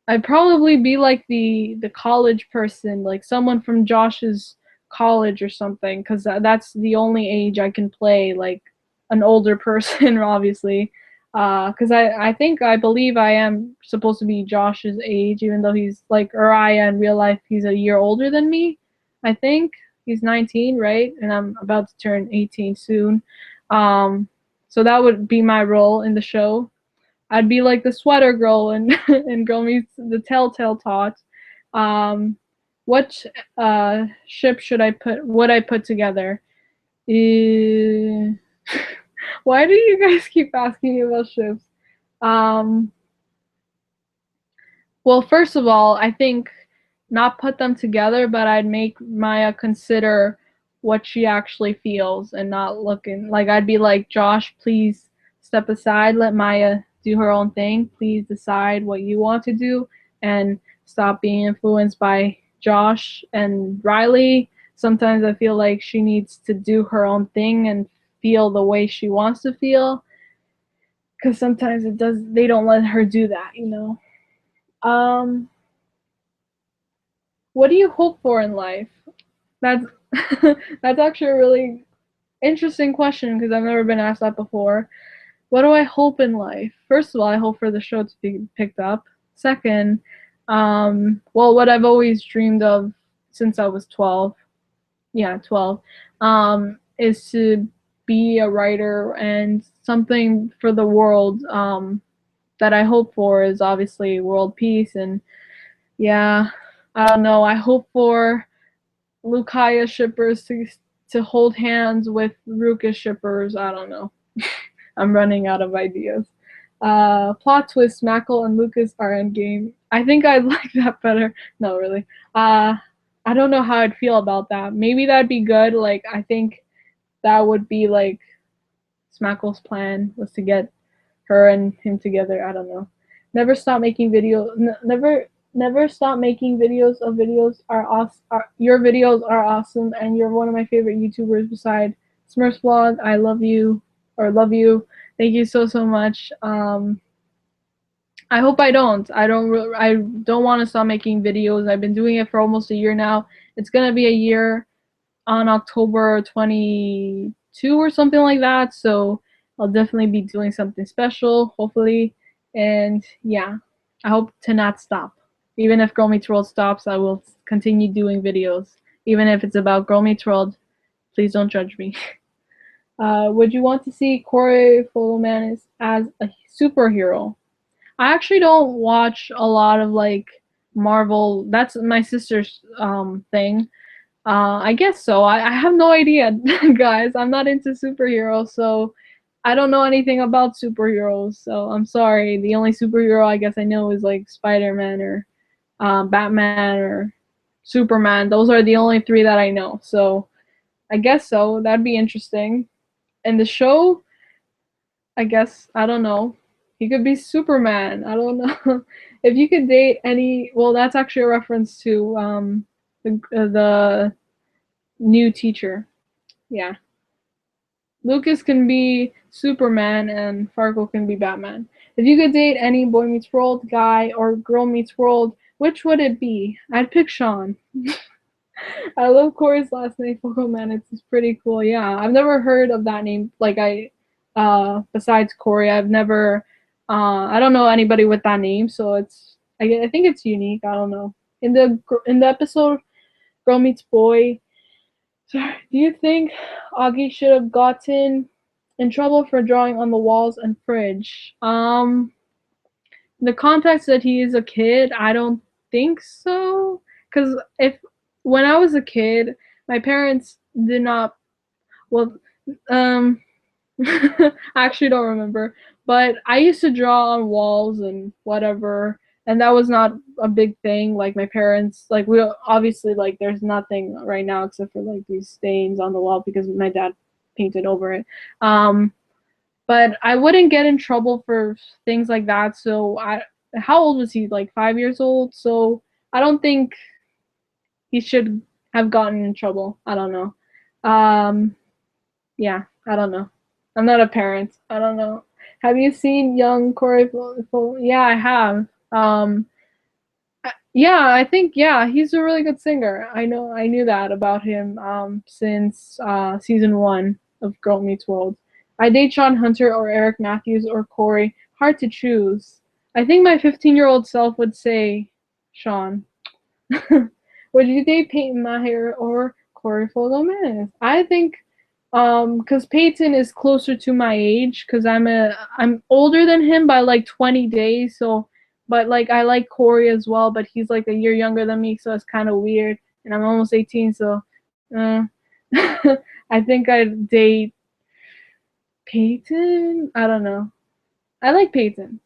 I'd probably be like the college person, like someone from Josh's college or something, because that's the only age I can play like an older person, obviously. Because I believe I am supposed to be Josh's age, even though he's like Uriah in real life. He's a year older than me. I think he's 19, right? And I'm about to turn 18 soon. Um, so that would be my role in the show. I'd be like the sweater girl and and Girl Meets the Telltale Tot. Um, what ship should I put? Would I put together? Uh, why do you guys keep asking me about ships? Um, well, first of all, I think not put them together, but I'd make Maya consider what she actually feels and not looking like I'd be like, Josh, please step aside, let Maya do her own thing. Please decide what you want to do and stop being influenced by Josh and Riley. Sometimes I feel like she needs to do her own thing and feel the way she wants to feel, because sometimes they don't let her do that. Um, what do you hope for in life? That's that's actually a really interesting question because I've never been asked that before. What do I hope in life? First of all, I hope for the show to be picked up. Second, well, what I've always dreamed of since I was 12, yeah, 12, is to be a writer, and something for the world that I hope for is obviously world peace. And yeah, I don't know. I hope for Lucaya shippers to hold hands with Ruka shippers. I don't know. I'm running out of ideas. Plot twist: Mackle and Lucas are endgame. I think I'd like that better. No, really. I don't know how I'd feel about that. Maybe that'd be good. Like I think that would be like Smackle's plan was to get her and him together. I don't know. Never stop making videos. Never stop making videos of videos are awesome. Your videos are awesome, and you're one of my favorite YouTubers beside Smurfs Vlog. I love you or love you. Thank you so much. I hope I don't. I don't want to stop making videos. I've been doing it for almost a year now. It's gonna be a year on October 22 or something like that. So I'll definitely be doing something special, hopefully. And yeah, I hope to not stop. Even if Girl Meets World stops, I will continue doing videos. Even if it's about Girl Meets World, please don't judge me. Would you want to see Corey Fullman as a superhero? I actually don't watch a lot of like Marvel. That's my sister's thing. I guess so. I have no idea, guys. I'm not into superheroes, so I don't know anything about superheroes. So I'm sorry. The only superhero I guess I know is like Spider-Man or Batman or Superman. Those are the only three that I know. So I guess so. That'd be interesting. And the show, I guess I don't know. He could be Superman. I don't know. If you could date any, well, that's actually a reference to the new teacher. Yeah. Lucas can be Superman and Farkle can be Batman. If you could date any Boy Meets World guy or Girl Meets World, which would it be? I'd pick Sean. I love Corey's last name, Man. It's pretty cool. Yeah, I've never heard of that name. Like besides Corey, I've never, I don't know anybody with that name. So I think it's unique. I don't know. In the episode Girl Meets Boy, so, do you think Augie should have gotten in trouble for drawing on the walls and fridge? The context that he is a kid, I don't think so. Because if when I was a kid, my parents did not. Well, um, I actually don't remember, but I used to draw on walls and whatever, and that was not a big thing. Like my parents, like we obviously like there's nothing right now except for like these stains on the wall because my dad painted over it. But I wouldn't get in trouble for things like that. So how old was he? Like 5 years old. So I don't think he should have gotten in trouble. I don't know. Yeah, I don't know. I'm not a parent. I don't know. Have you seen young Corey? Yeah, I have. Yeah, I think he's a really good singer. I knew that about him since season 1 of Girl Meets World. I date Sean Hunter or Eric Matthews or Corey. Hard to choose. I think my 15-year-old self would say Sean. Would you date Peyton Maher or Corey Fullman? I think because Peyton is closer to my age because I'm older than him by like 20 days. So, but like I like Corey as well, but he's like a year younger than me, so it's kind of weird. And I'm almost 18, so I think I'd date Peyton. I don't know. I like Peyton.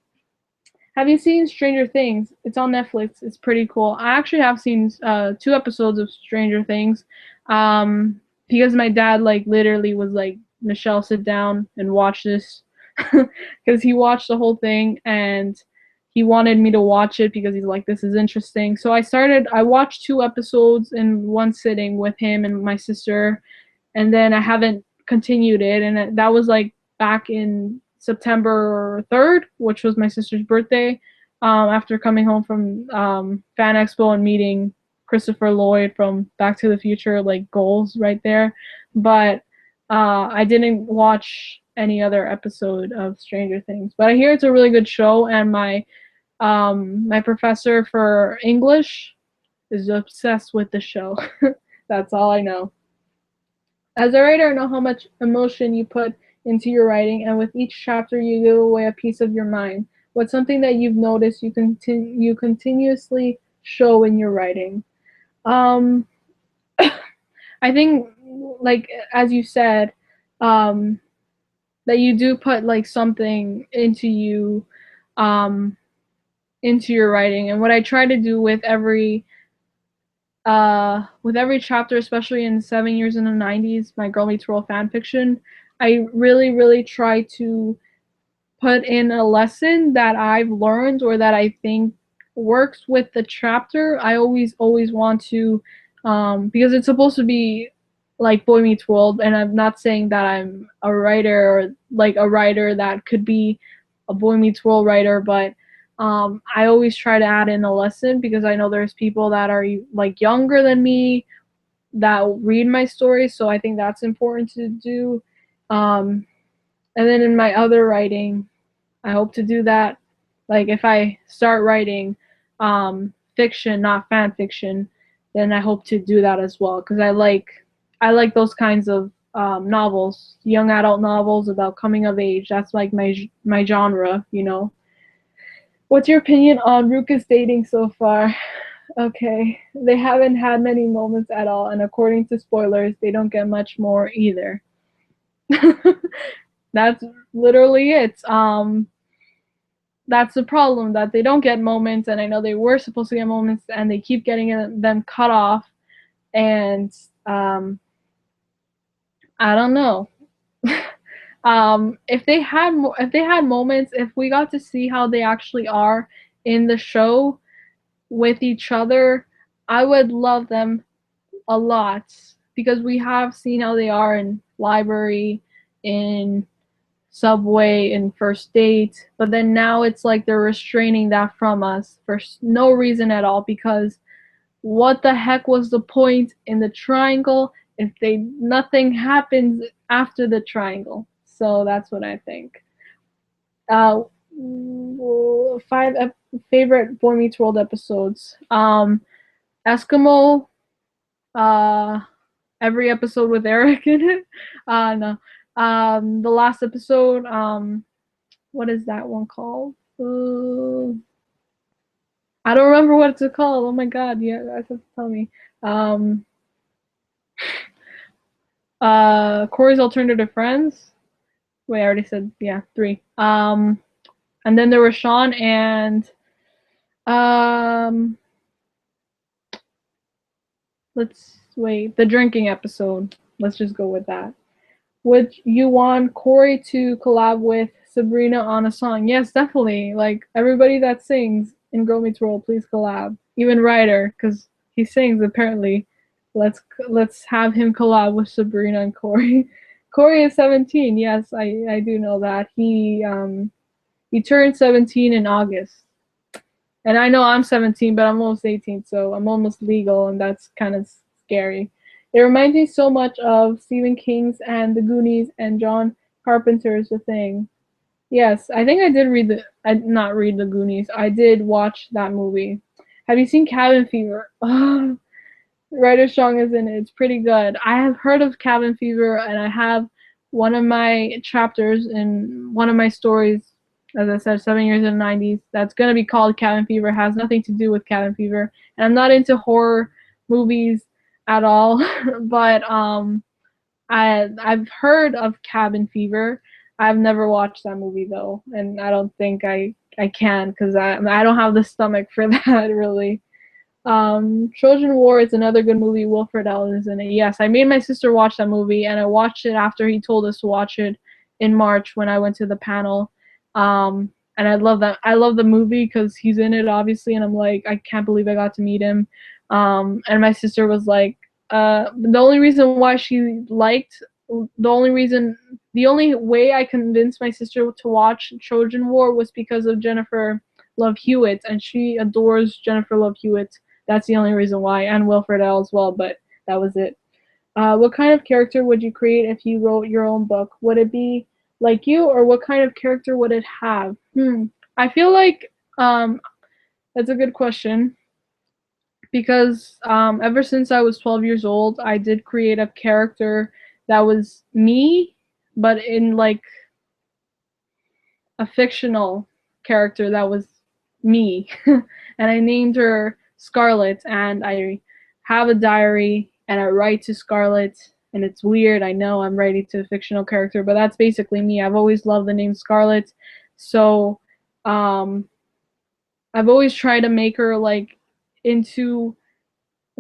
Have you seen Stranger Things? It's on Netflix. It's pretty cool. I actually have seen 2 episodes of Stranger Things, because my dad like literally was like, Michelle, sit down and watch this, because he watched the whole thing and he wanted me to watch it because he's like, this is interesting. So I watched 2 episodes in one sitting with him and my sister, and then I haven't continued it. And that was like back in September 3rd, which was my sister's birthday, after coming home from Fan Expo and meeting Christopher Lloyd from Back to the Future, like goals right there. But I didn't watch any other episode of Stranger Things. But I hear it's a really good show, and my professor for English is obsessed with the show. That's all I know. As a writer, I know how much emotion you put into your writing, and with each chapter, you give away a piece of your mind. What's something that you've noticed you continuously show in your writing? Um, I think, like as you said, um, that you do put like something um, into your writing, and what I try to do with every with every chapter, especially in 7 Years in the 90s, my Girl Meets World fan fiction, I really, really try to put in a lesson that I've learned or that I think works with the chapter. I always want to, because it's supposed to be like Boy Meets World, and I'm not saying that I'm a writer or like a writer that could be a Boy Meets World writer, but I always try to add in a lesson because I know there's people that are like younger than me that read my stories, so I think that's important to do. And then in my other writing, I hope to do that. Like if I start writing fiction, not fan fiction, then I hope to do that as well because I like those kinds of novels, young adult novels about coming of age. That's like my genre, you know. What's your opinion on Ruka's dating so far? Okay, they haven't had many moments at all, and according to spoilers, they don't get much more either. That's literally it. That's the problem, that they don't get moments, and I know they were supposed to get moments and they keep getting them cut off, and I don't know. If they had moments, if we got to see how they actually are in the show with each other, I would love them a lot because we have seen how they are in library, in Subway, and First Date, but then now it's like they're restraining that from us for no reason at all because what the heck was the point in the triangle if they nothing happens after the triangle? So that's what I think. Uh, five favorite Boy Meets World episodes. Eskimo. Uh, every episode with Eric in it. No. The last episode. What is that one called? I don't remember what it's called. Oh my god, yeah, you guys have to tell me. Um, Corey's Alternative Friends. Wait, I already said yeah, three. And then there was Sean and um, let's wait, the drinking episode. Let's just go with that. Would you want Corey to collab with Sabrina on a song? Yes, definitely. Like everybody that sings in Girl Meets World, please collab. Even Ryder, because he sings apparently. Let's have him collab with Sabrina and Corey. Corey is 17. Yes, I do know that. He turned 17 in August. And I know I'm 17, but I'm almost 18, so I'm almost legal, and that's kind of scary. It reminds me so much of Stephen King's and The Goonies and John Carpenter's The Thing. Yes, I think I did I not read The Goonies. I did watch that movie. Have you seen Cabin Fever? Oh, Ryder Strong is in it. It's pretty good. I have heard of Cabin Fever, and I have one of my chapters in one of my stories, as I said, 7 Years in the 90s. That's gonna be called Cabin Fever. It has nothing to do with Cabin Fever, and I'm not into horror movies at all. But I've heard of Cabin Fever. I've never watched that movie though, and I don't think I can because I don't have the stomach for that really. Trojan War is another good movie. Will Friedle is in it. Yes, I made my sister watch that movie, and I watched it after he told us to watch it in March when I went to the panel. And I love that. I love the movie because he's in it, obviously, and I'm like, I can't believe I got to meet him. And my sister was like, the only reason why she liked, the only way I convinced my sister to watch Trojan War was because of Jennifer Love Hewitt, and she adores Jennifer Love Hewitt. That's the only reason why, and Will Friedle as well, but that was it. What kind of character would you create if you wrote your own book? Would it be like you, or what kind of character would it have? I feel like that's a good question because ever since I was 12 years old, I did create a character that was me, but in like a fictional character that was me. And I named her Scarlet, and I have a diary and I write to Scarlet, and it's weird, I know I'm writing to a fictional character, but that's basically me. I've always loved the name Scarlet, so I've always tried to make her like into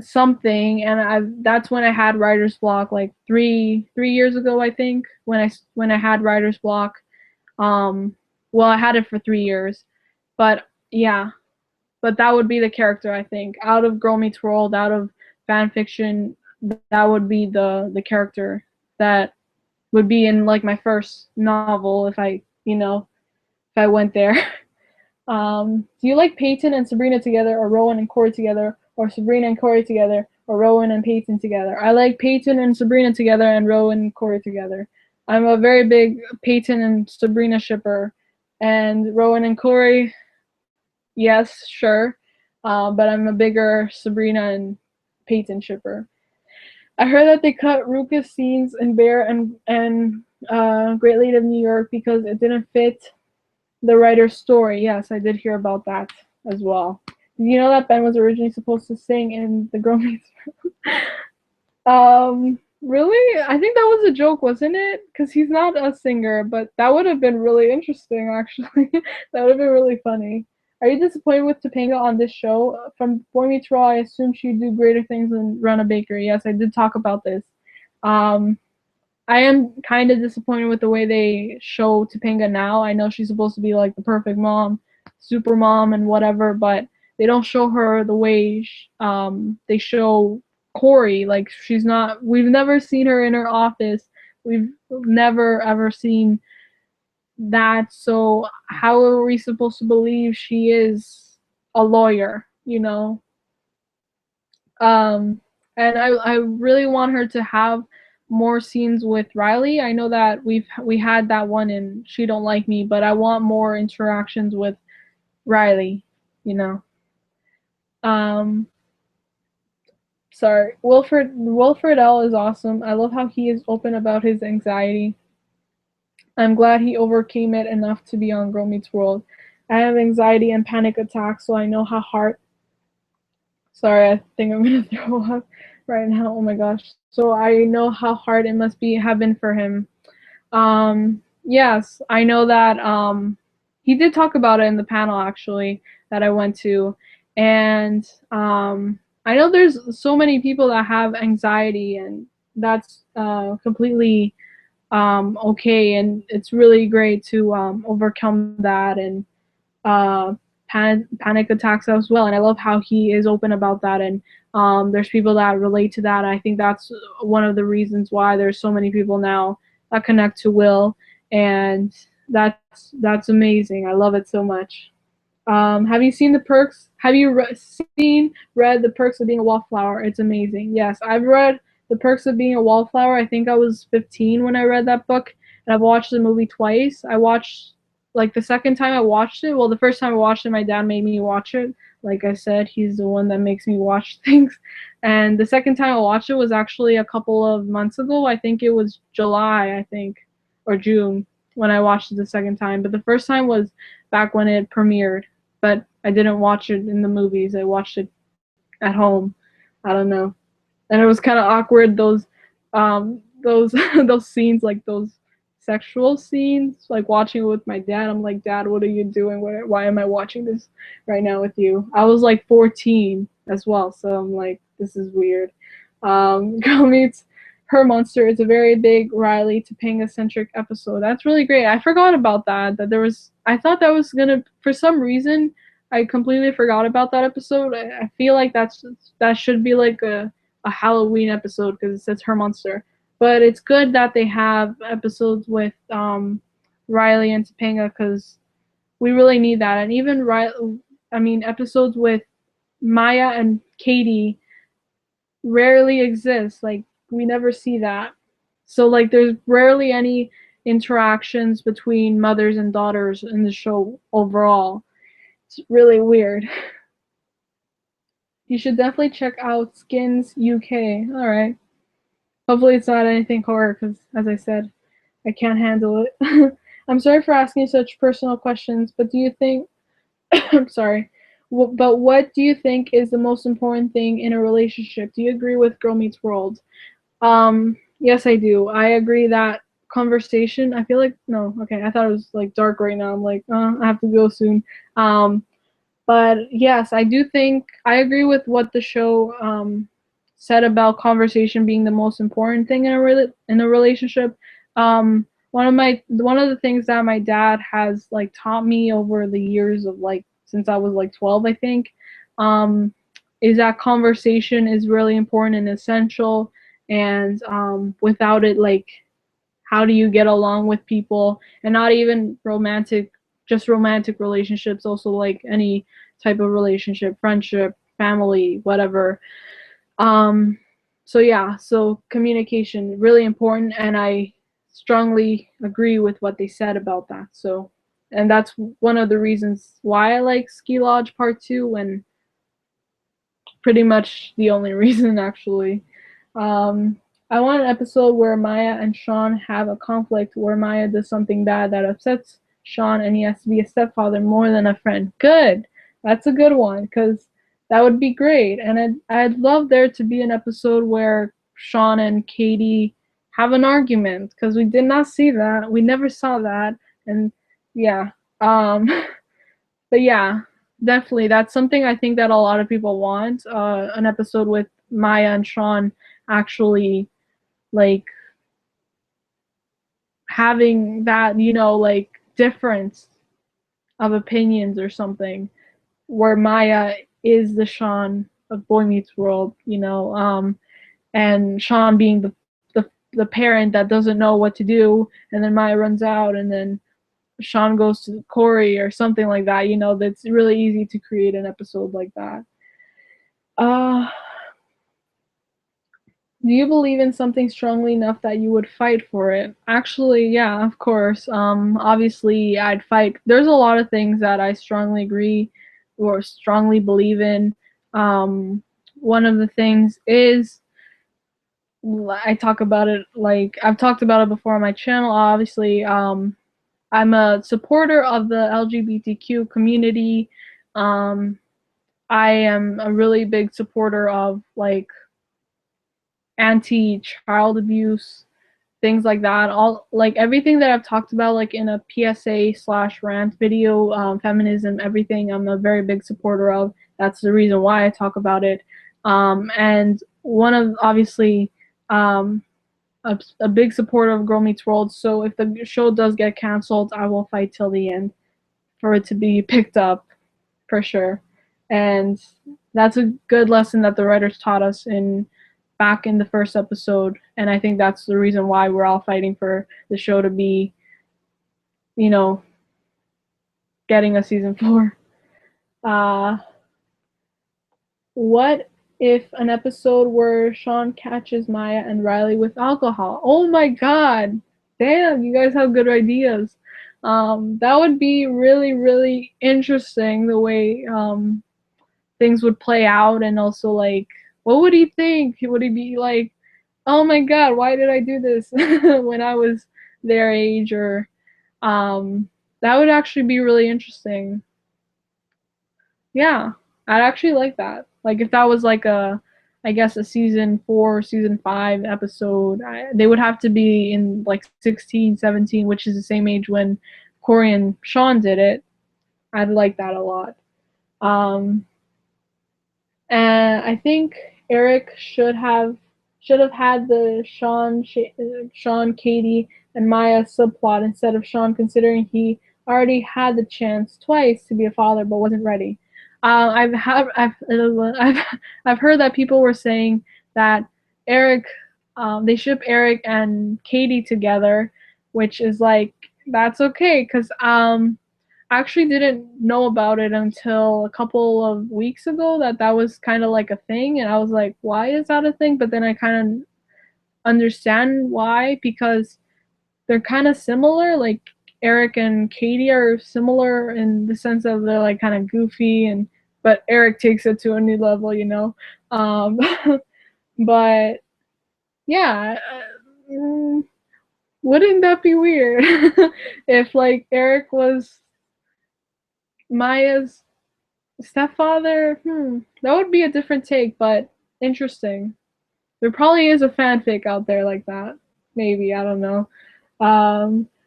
something, and that's when I had writer's block, like three years ago, I think, when I had writer's block. Um, well, I had it for 3 years, but yeah, but that would be the character, I think, out of Girl Meets World, out of fan fiction. That would be the character that would be in like my first novel if I, if I went there. Do you like Peyton and Sabrina together, or Rowan and Corey together, or Sabrina and Corey together, or Rowan and Peyton together? I like Peyton and Sabrina together, and Rowan and Corey together. I'm a very big Peyton and Sabrina shipper, and Rowan and Corey, yes, sure, but I'm a bigger Sabrina and Peyton shipper. I heard that they cut Ruka's scenes in Bear and Great Lady of New York because it didn't fit the writer's story. Yes, I did hear about that as well. Did you know that Ben was originally supposed to sing in the Girl Meets? Really? I think that was a joke, wasn't it? Because he's not a singer, but that would have been really interesting, actually. That would have been really funny. Are you disappointed with Topanga on this show? From Boy Meets World, I assume she'd do greater things than run a bakery. Yes, I did talk about this. Um, I am kind of disappointed with the way they show Topanga now. I know she's supposed to be like the perfect mom, super mom, and whatever, but they don't show her the way they show Corey. Like she's not. We've never seen her in her office. We've never ever seen that. So how are we supposed to believe she is a lawyer? And I really want her to have more scenes with Riley. I know that we had that one in She Don't Like Me, but I want more interactions with Riley, you know. Um Sorry. Wilfred L is awesome. I love how he is open about his anxiety. I'm glad he overcame it enough to be on Girl Meets World. I have anxiety and panic attacks, so I know how hard. Sorry, I think I'm gonna throw up right now. Oh my gosh. So I know how hard it must be have been for him. Yes, I know that he did talk about it in the panel actually that I went to, and I know there's so many people that have anxiety, and that's completely okay, and it's really great to overcome that and uh, panic attacks as well. And I love how he is open about that. And there's people that relate to that. I think that's one of the reasons why there's so many people now that connect to Will, and that's amazing. I love it so much. Have you seen the perks? Have you read the perks of being a wallflower? It's amazing. Yes, I've read the perks of being a wallflower. I think I was 15 when I read that book, and I've watched the movie twice. I watched like the second time I watched it. Well, the first time I watched it, my dad made me watch it. Like I said, he's the one that makes me watch things. And the second time I watched it was actually a couple of months ago. I think it was July, I think, or June when I watched it the second time. But the first time was back when it premiered, but I didn't watch it in the movies. I watched it at home. I don't know, and it was kind of awkward. Those those scenes, like those sexual scenes, like watching it with my dad. I'm like, Dad, what are you doing? Why am I watching this right now with you? I was like 14 as well, so I'm like, this is weird. Girl Meets Her Monster is a very big Riley Topanga centric episode. That's really great. I forgot about that. That there was. I thought that was gonna. For some reason, I completely forgot about that episode. I feel like that should be like a Halloween episode because it says Her Monster. But it's good that they have episodes with Riley and Topanga because we really need that. And even episodes with Maya and Katie rarely exist. Like we never see that. So like there's rarely any interactions between mothers and daughters in the show overall. It's really weird. You should definitely check out Skins UK. All right. Hopefully it's not anything horror because, as I said, I can't handle it. I'm sorry for asking such personal questions, but do you think? I'm sorry. But what do you think is the most important thing in a relationship? Do you agree with Girl Meets World? Yes, I do. I agree that conversation. I feel like no. Okay, I thought it was like dark right now. I'm like, I have to go soon. Um, But yes, I do think I agree with what the show said about conversation being the most important thing in a relationship. One of the things that my dad has like taught me over the years of like since I was like 12, I think, um, is that conversation is really important and essential. And without it, like, how do you get along with people? And not even romantic, just romantic relationships, also like any type of relationship, friendship, family, whatever. um so yeah, so communication really important, and I strongly agree with what they said about that. So, and that's one of the reasons why I like Ski Lodge Part 2, and pretty much the only reason actually. Um, I want an episode where Maya and Sean have a conflict where Maya does something bad that upsets Sean and he has to be a stepfather more than a friend. Good. That's a good one because that would be great. And I'd love there to be an episode where Sean and Katie have an argument because we did not see that. We never saw that. And yeah. Um, but yeah, definitely. That's something I think that a lot of people want. An episode with Maya and Sean actually like having that, like difference of opinions or something, where Maya is the Sean of Boy Meets World, and Sean being the parent that doesn't know what to do, and then Maya runs out, and then Sean goes to Corey or something like that. That's really easy to create an episode like that. Uh, do you believe in something strongly enough that you would fight for it? Actually, yeah, of course. Obviously, I'd fight. There's a lot of things that I strongly agree or strongly believe in. One of the things is I talk about it, like I've talked about it before on my channel. Obviously, I'm a supporter of the LGBTQ community. Um, I am a really big supporter of like anti-child abuse, things like that. All like everything that I've talked about, like in a PSA/rant video, feminism, everything. I'm a very big supporter of. That's the reason why I talk about it. And one of obviously um, a big supporter of Girl Meets World. So if the show does get canceled, I will fight till the end for it to be picked up for sure. And that's a good lesson that the writers taught us in back in the first episode. And I think that's the reason why we're all fighting for the show to be, you know, getting a season 4. Uh, what if an episode where Sean catches Maya and Riley with alcohol? Oh my god. Damn, you guys have good ideas. That would be really, really interesting the way things would play out, and also like what would he think? Would he be like, oh my god, why did I do this when I was their age? Or that would actually be really interesting. Yeah, I'd actually like that. Like if that was like I guess a season 4, season 5 episode, they would have to be in like 16, 17, which is the same age when Corey and Sean did it. I'd like that a lot. Um, and I think Eric should have had the Sean, Katie, and Maya subplot instead of Sean, considering he already had the chance twice to be a father but wasn't ready. I've heard that people were saying that Eric, they ship Eric and Katie together, which is like that's okay because I actually didn't know about it until a couple of weeks ago that was kind of like a thing, and I was like, why is that a thing? But then I kind of understand why, because they're kind of similar. Like Eric and Katie are similar in the sense of they're like kind of goofy, and but Eric takes it to a new level, Um, but yeah, wouldn't that be weird if like Eric was Maya's stepfather? That would be a different take, but interesting. There probably is a fanfic out there like that. Maybe, I don't know.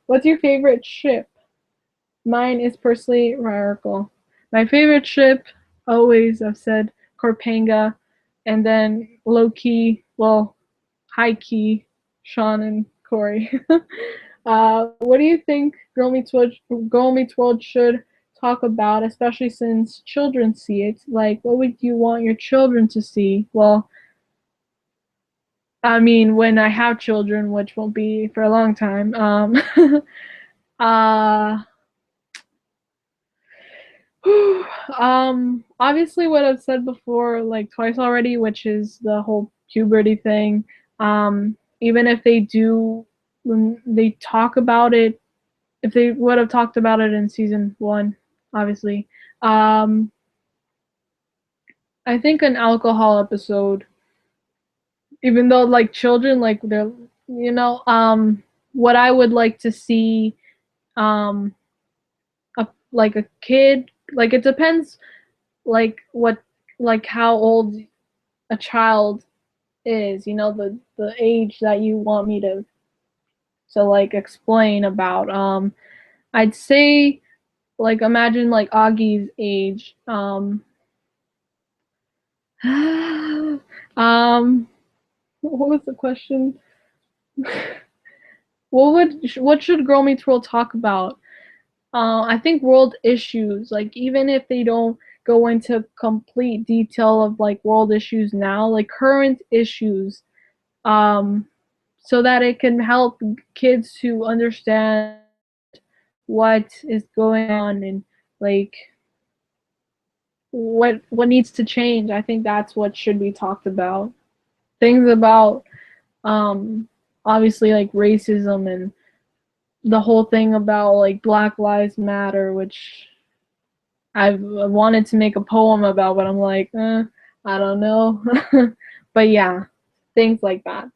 What's your favorite ship? Mine is personally Raracle. My favorite ship, always I've said Corpanga, and then low key, well, high key, Sean and Corey. What do you think Girl Meets World should talk about, especially since children see it? Like, what would you want your children to see? Well, I mean, when I have children, which won't be for a long time. uh, Obviously, what I've said before, like twice already, which is the whole puberty thing. Even if they do, when they talk about it, if they would have talked about it in season one, obviously. Um, I think an alcohol episode, even though like children, like they're, what I would like to see, um, like a kid, like it depends, like what, like how old a child is, the age that you want me to like explain about. I'd say like imagine like Augie's age. Um what was the question? What should Girl Meets World talk about? I think world issues, like even if they don't go into complete detail of like world issues now, like current issues, um, so that it can help kids to understand what is going on and like what needs to change. I think that's what should be talked about. Things about um obviously like racism and the whole thing about like Black Lives Matter, which I've wanted to make a poem about, but I'm like, I don't know. But yeah, things like that.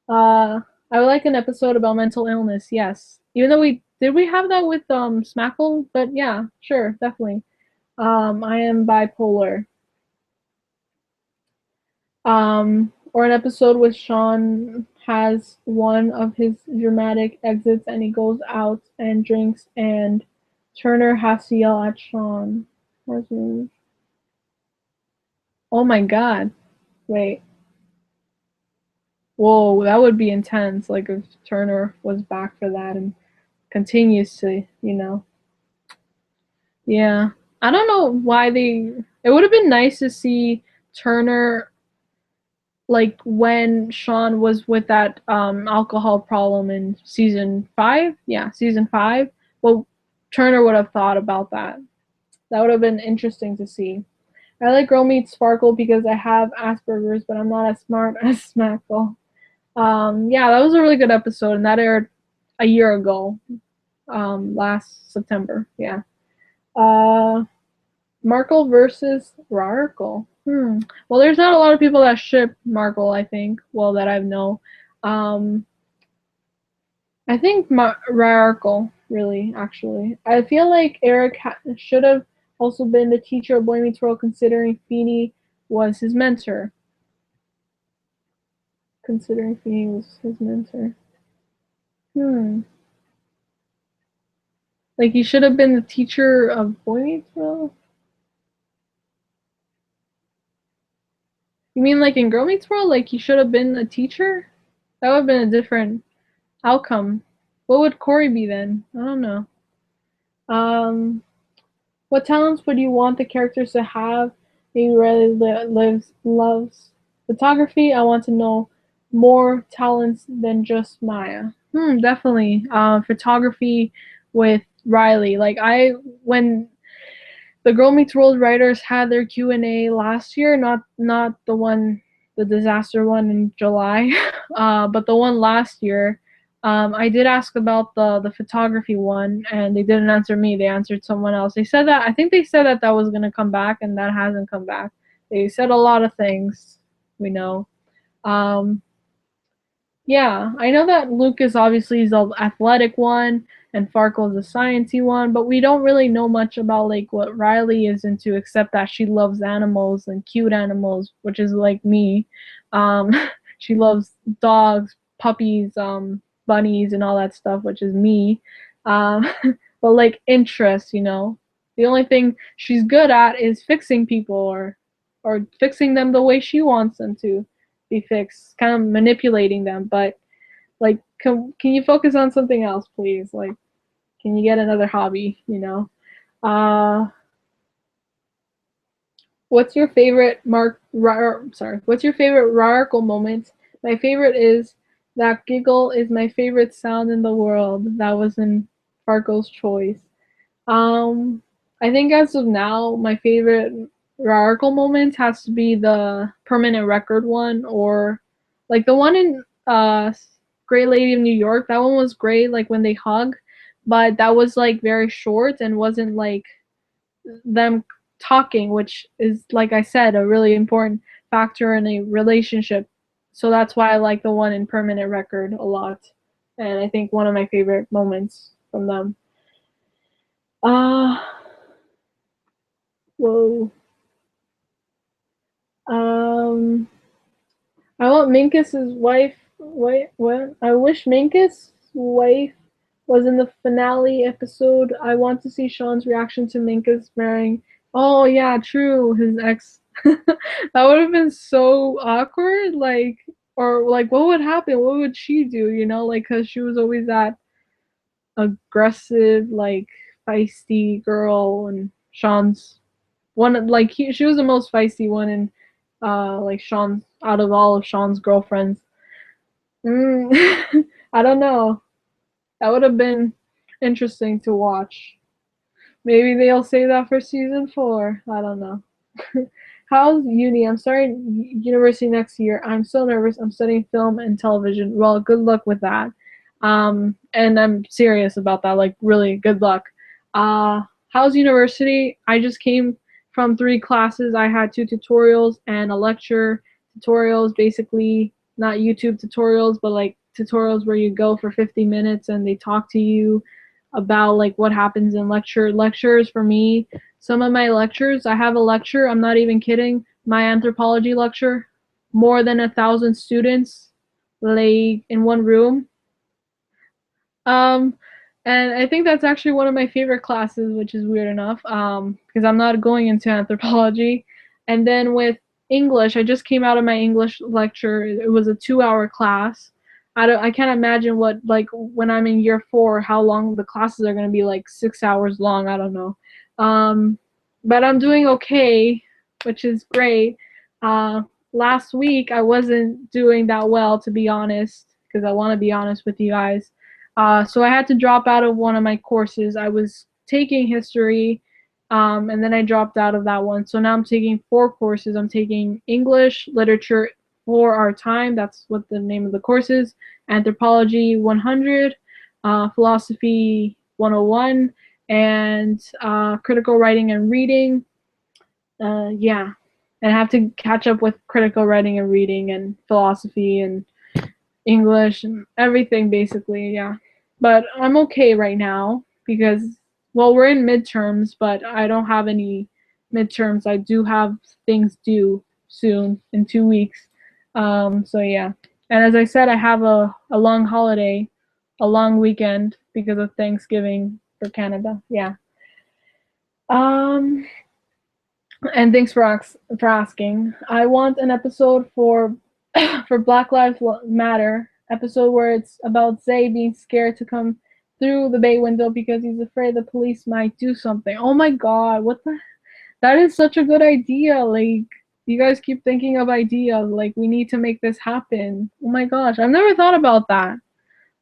I would like an episode about mental illness. Yes, even though we have that with Smackle, but yeah, sure, definitely. I am bipolar. Or an episode with Sean has one of his dramatic exits and he goes out and drinks and Turner has to yell at Sean. Oh my god. Wait. Whoa, that would be intense. Like if Turner was back for that and continues to. Yeah. I don't know why it would have been nice to see Turner like when Sean was with that alcohol problem in season 5. Yeah, season 5. Well, Turner would have thought about that. That would have been interesting to see. I like Girl Meets Sparkle because I have Asperger's, but I'm not as smart as Smackle. Yeah, that was a really good episode, and that aired a year ago, last September. Yeah. Uh, Markle versus Rarkle. Well, there's not a lot of people that ship Markle, I think. Well, that I know. Um, I think Rarkle, really, actually. I feel like Eric should have also been the teacher of Boy Meets World, considering Feeney was his mentor. Considering Feeney was his mentor. Hmm. Like, he should have been the teacher of Boy Meets World? You mean like in Girl Meets World? Like, he should have been a teacher? That would have been a different outcome. What would Corey be then? I don't know. Um, what talents would you want the characters to have? Maybe Riley loves photography. I want to know more talents than just Maya. Definitely. Photography with Riley. Like when the Girl Meets World writers had their Q&A last year, not the disaster one in July, but the one last year. I did ask about the photography one, and they didn't answer me. They answered someone else. I think they said that was gonna come back, and that hasn't come back. They said a lot of things. We know. Um, yeah, I know that Lucas obviously is the athletic one and Farkle is the sciencey one, but we don't really know much about like what Riley is into except that she loves animals and cute animals, which is like me. Um, she loves dogs, puppies, bunnies, and all that stuff, which is me. Um, but like interests. The only thing she's good at is fixing people or fixing them the way she wants them to be fixed, kind of manipulating them. But like, can you focus on something else, please? Like, can you get another hobby? You know. Uh, what's your favorite What's your favorite radical moment? My favorite is that giggle is my favorite sound in the world. That was in Farco's choice. Um, I think as of now, my favorite radical moment has to be the permanent record one, or like the one in Great Lady of New York. That one was great, like when they hug, but that was like very short and wasn't like them talking, which is, like I said, a really important factor in a relationship. So that's why I like the one in Permanent Record a lot. And I think one of my favorite moments from them. Uh, whoa. Um, I want Minkus's wife. Wait, what? I wish Minkus' wife was in the finale episode. I want to see Sean's reaction to Minkus marrying. Oh yeah, true. His ex. That would have been so awkward. Like, or like, what would happen? What would she do? You know, like, cause she was always that aggressive, like feisty girl, and Sean's one like she was the most feisty one in like Sean's out of all of Sean's girlfriends. Mm, I don't know. That would have been interesting to watch. Maybe they'll say that for season 4. I don't know. How's uni? I'm starting university next year. I'm so nervous. I'm studying film and television. Well, good luck with that. And I'm serious about that. Like, really, good luck. How's university? I just came from 3 classes. I had 2 tutorials and a lecture. Tutorials, basically, not YouTube tutorials, but like tutorials where you go for 50 minutes and they talk to you about like what happens in lectures for me. Some of my lectures, I have a lecture, I'm not even kidding, my anthropology lecture, more than 1,000 students like in one room. um and I think that's actually one of my favorite classes, which is weird enough, because I'm not going into anthropology. And then with English, I just came out of my English lecture. It was a 2-hour class. I can't imagine what, like, when I'm in year 4, how long the classes are going to be, like 6 hours long. I don't know. Um, but I'm doing okay, which is great. Uh, Last week I wasn't doing that well, to be honest, because I want to be honest with you guys. So I had to drop out of one of my courses. I was taking history, and then I dropped out of that one. So now I'm taking 4 courses. I'm taking English, literature for our time. That's what the name of the course is. Anthropology 100, philosophy 101, and critical writing and reading. Yeah, and I have to catch up with critical writing and reading and philosophy and English and everything basically, yeah. But I'm okay right now because, well, we're in midterms, but I don't have any midterms. I do have things due soon in 2 weeks. So yeah. And as I said, I have a long holiday, a long weekend because of Thanksgiving for Canada. Yeah. Um, and thanks for asking. I want an episode for for Black Lives Matter episode where it's about Zay being scared to come through the bay window because he's afraid the police might do something. Oh my god, what the? That is such a good idea. Like, you guys keep thinking of ideas. Like, we need to make this happen. Oh my gosh, I've never thought about that.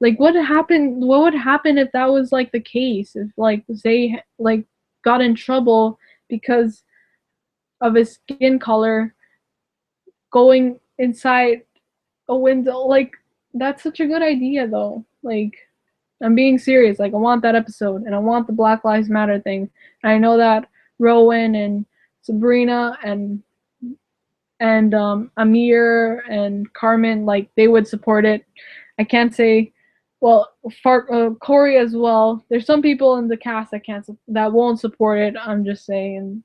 Like, what would happen if that was like the case? If like Zay like got in trouble because of his skin color going inside a window. Like, that's such a good idea though. Like, I'm being serious. Like, I want that episode and I want the Black Lives Matter thing. And I know that Rowan and Sabrina and Amir and Carmen, like, they would support it. I can't say, well, Corey as well. There's some people in the cast that won't support it. I'm just saying.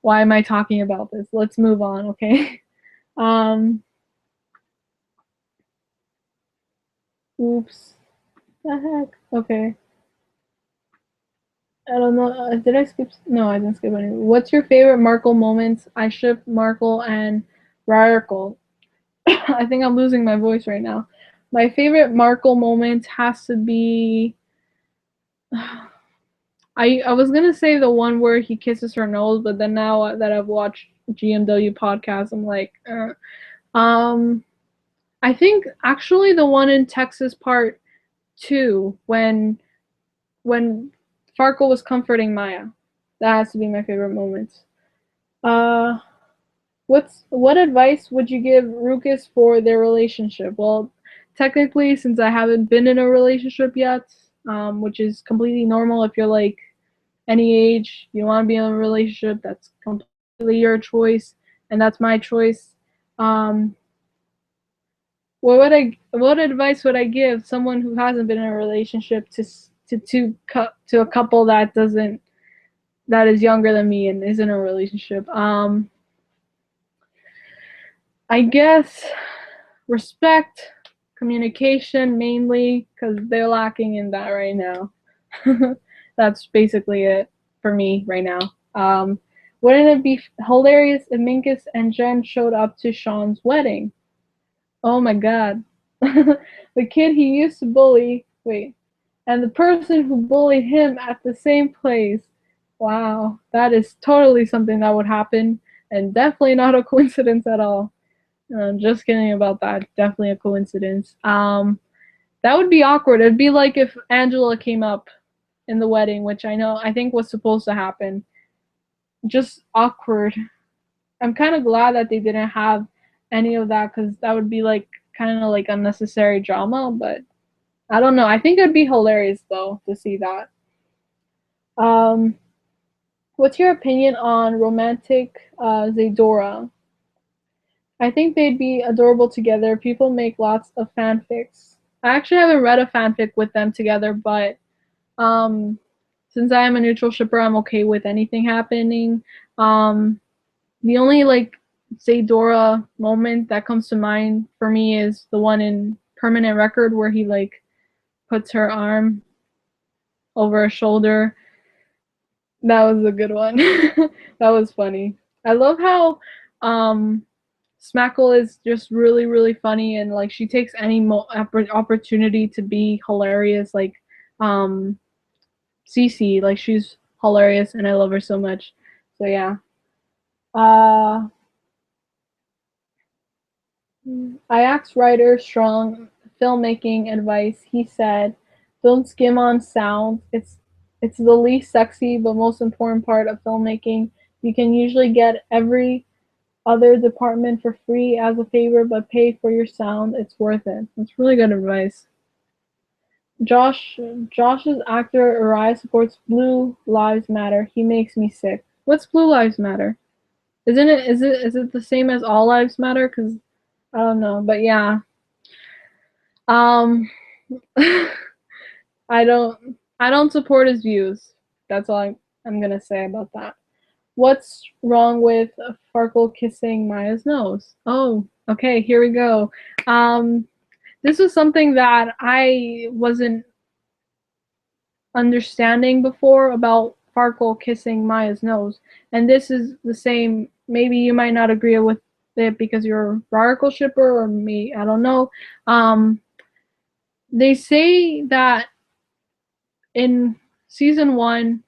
Why am I talking about this? Let's move on, okay? Um, Oops. The heck? Okay. I don't know. Did I skip? No, I didn't skip any. What's your favorite Markle moments? I ship Markle and Ryarkle. I think I'm losing my voice right now. My favorite Markle moment has to be. I was gonna say the one where he kisses her nose, but then now that I've watched GMW podcast, I'm like, um, I think actually the one in Texas part two when Farkle was comforting Maya. That has to be my favorite moment. Uh, what advice would you give Ruckus for their relationship? Well, technically, since I haven't been in a relationship yet, which is completely normal if you're like any age, you want to be in a relationship, that's completely your choice, and that's my choice. Um, what advice would I give someone who hasn't been in a relationship to a couple that is younger than me and is in a relationship? I guess respect, communication mainly, because they're lacking in that right now. That's basically it for me right now. Wouldn't it be hilarious if Minkus and Jen showed up to Sean's wedding? Oh my god. The kid he used to bully, wait, and the person who bullied him at the same place. Wow, that is totally something that would happen, and definitely not a coincidence at all. Just kidding about that. Definitely a coincidence. That would be awkward. It'd be like if Angela came up in the wedding, which I think was supposed to happen. Just awkward. I'm kind of glad that they didn't have any of that because that would be like kind of like unnecessary drama. But I don't know. I think it'd be hilarious though to see that. Um, what's your opinion on romantic Zadora? I think they'd be adorable together. People make lots of fanfics. I actually haven't read a fanfic with them together, but um, since I am a neutral shipper, I'm okay with anything happening. Um, the only like Zadora moment that comes to mind for me is the one in Permanent Record where he like puts her arm over her shoulder. That was a good one. That was funny. I love how um Smackle is just really really funny and like she takes any opportunity to be hilarious like um Cece like she's hilarious and I love her so much. So yeah. Uh I asked writer Strong filmmaking advice. He said, "Don't skim on sound. It's the least sexy but most important part of filmmaking. You can usually get every other department for free as a favor, but pay for your sound. It's worth it." That's really good advice. Josh Josh's actor Uriah supports Blue Lives Matter. He makes me sick. What's Blue Lives Matter? Isn't it is it the same as All Lives Matter? Because I don't know, but yeah. Um, I don't support his views. That's all I'm gonna say about that. What's wrong with Farkle kissing Maya's nose? Oh, okay, here we go. Um, this was something that I wasn't understanding before about Farkle kissing Maya's nose, and this is the same. Maybe you might not agree with it because you're a Farkle shipper, or me. I don't know. Um, they say that in season one,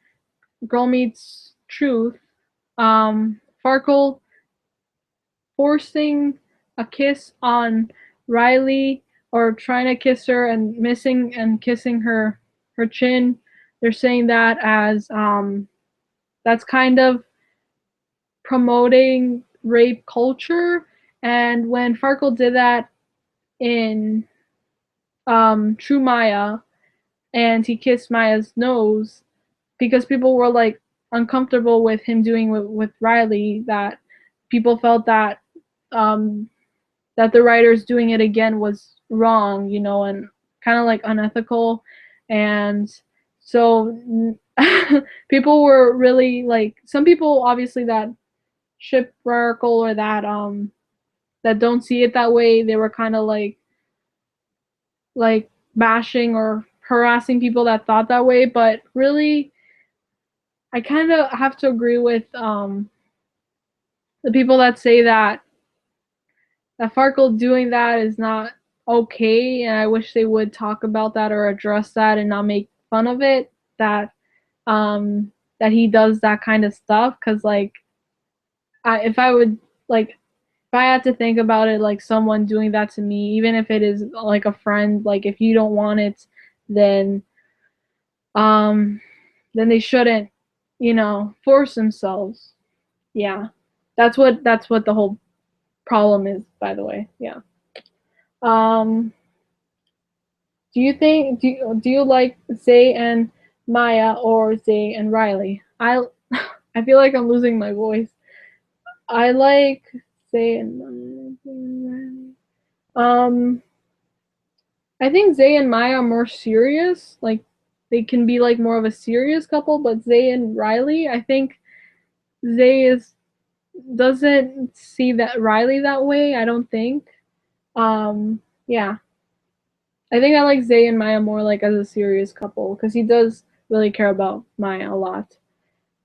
Girl Meets Truth, Farkle forcing a kiss on Riley or trying to kiss her and missing and kissing her chin. They're saying that as that's kind of promoting rape culture. And when Farkle did that in True Maya and he kissed Maya's nose, because people were like uncomfortable with him doing with Riley, that people felt that um, that the writers doing it again was wrong, and kind of like unethical, and so people were really like some people obviously that ship Raracle or that don't see it that way. They were kind of like bashing or harassing people that thought that way, but really I kind of have to agree with the people that say that Farkle doing that is not okay, and I wish they would talk about that or address that and not make fun of it. Um that he does that kind of stuff, because like if I would like if I had to think about it, like someone doing that to me, even if it is like a friend, like if you don't want it, then um then they shouldn't, force themselves. Yeah. That's what the whole problem is, by the way. Yeah. Um do you like Zay and Maya or Zay and Riley? I feel like I'm losing my voice. I like Zay and Riley. I think Zay and Maya are more serious. Like they can be like more of a serious couple, but Zay and Riley, I think Zay is doesn't see that Riley that way, I don't think. Yeah. I think I like Zay and Maya more like as a serious couple because he does really care about Maya a lot.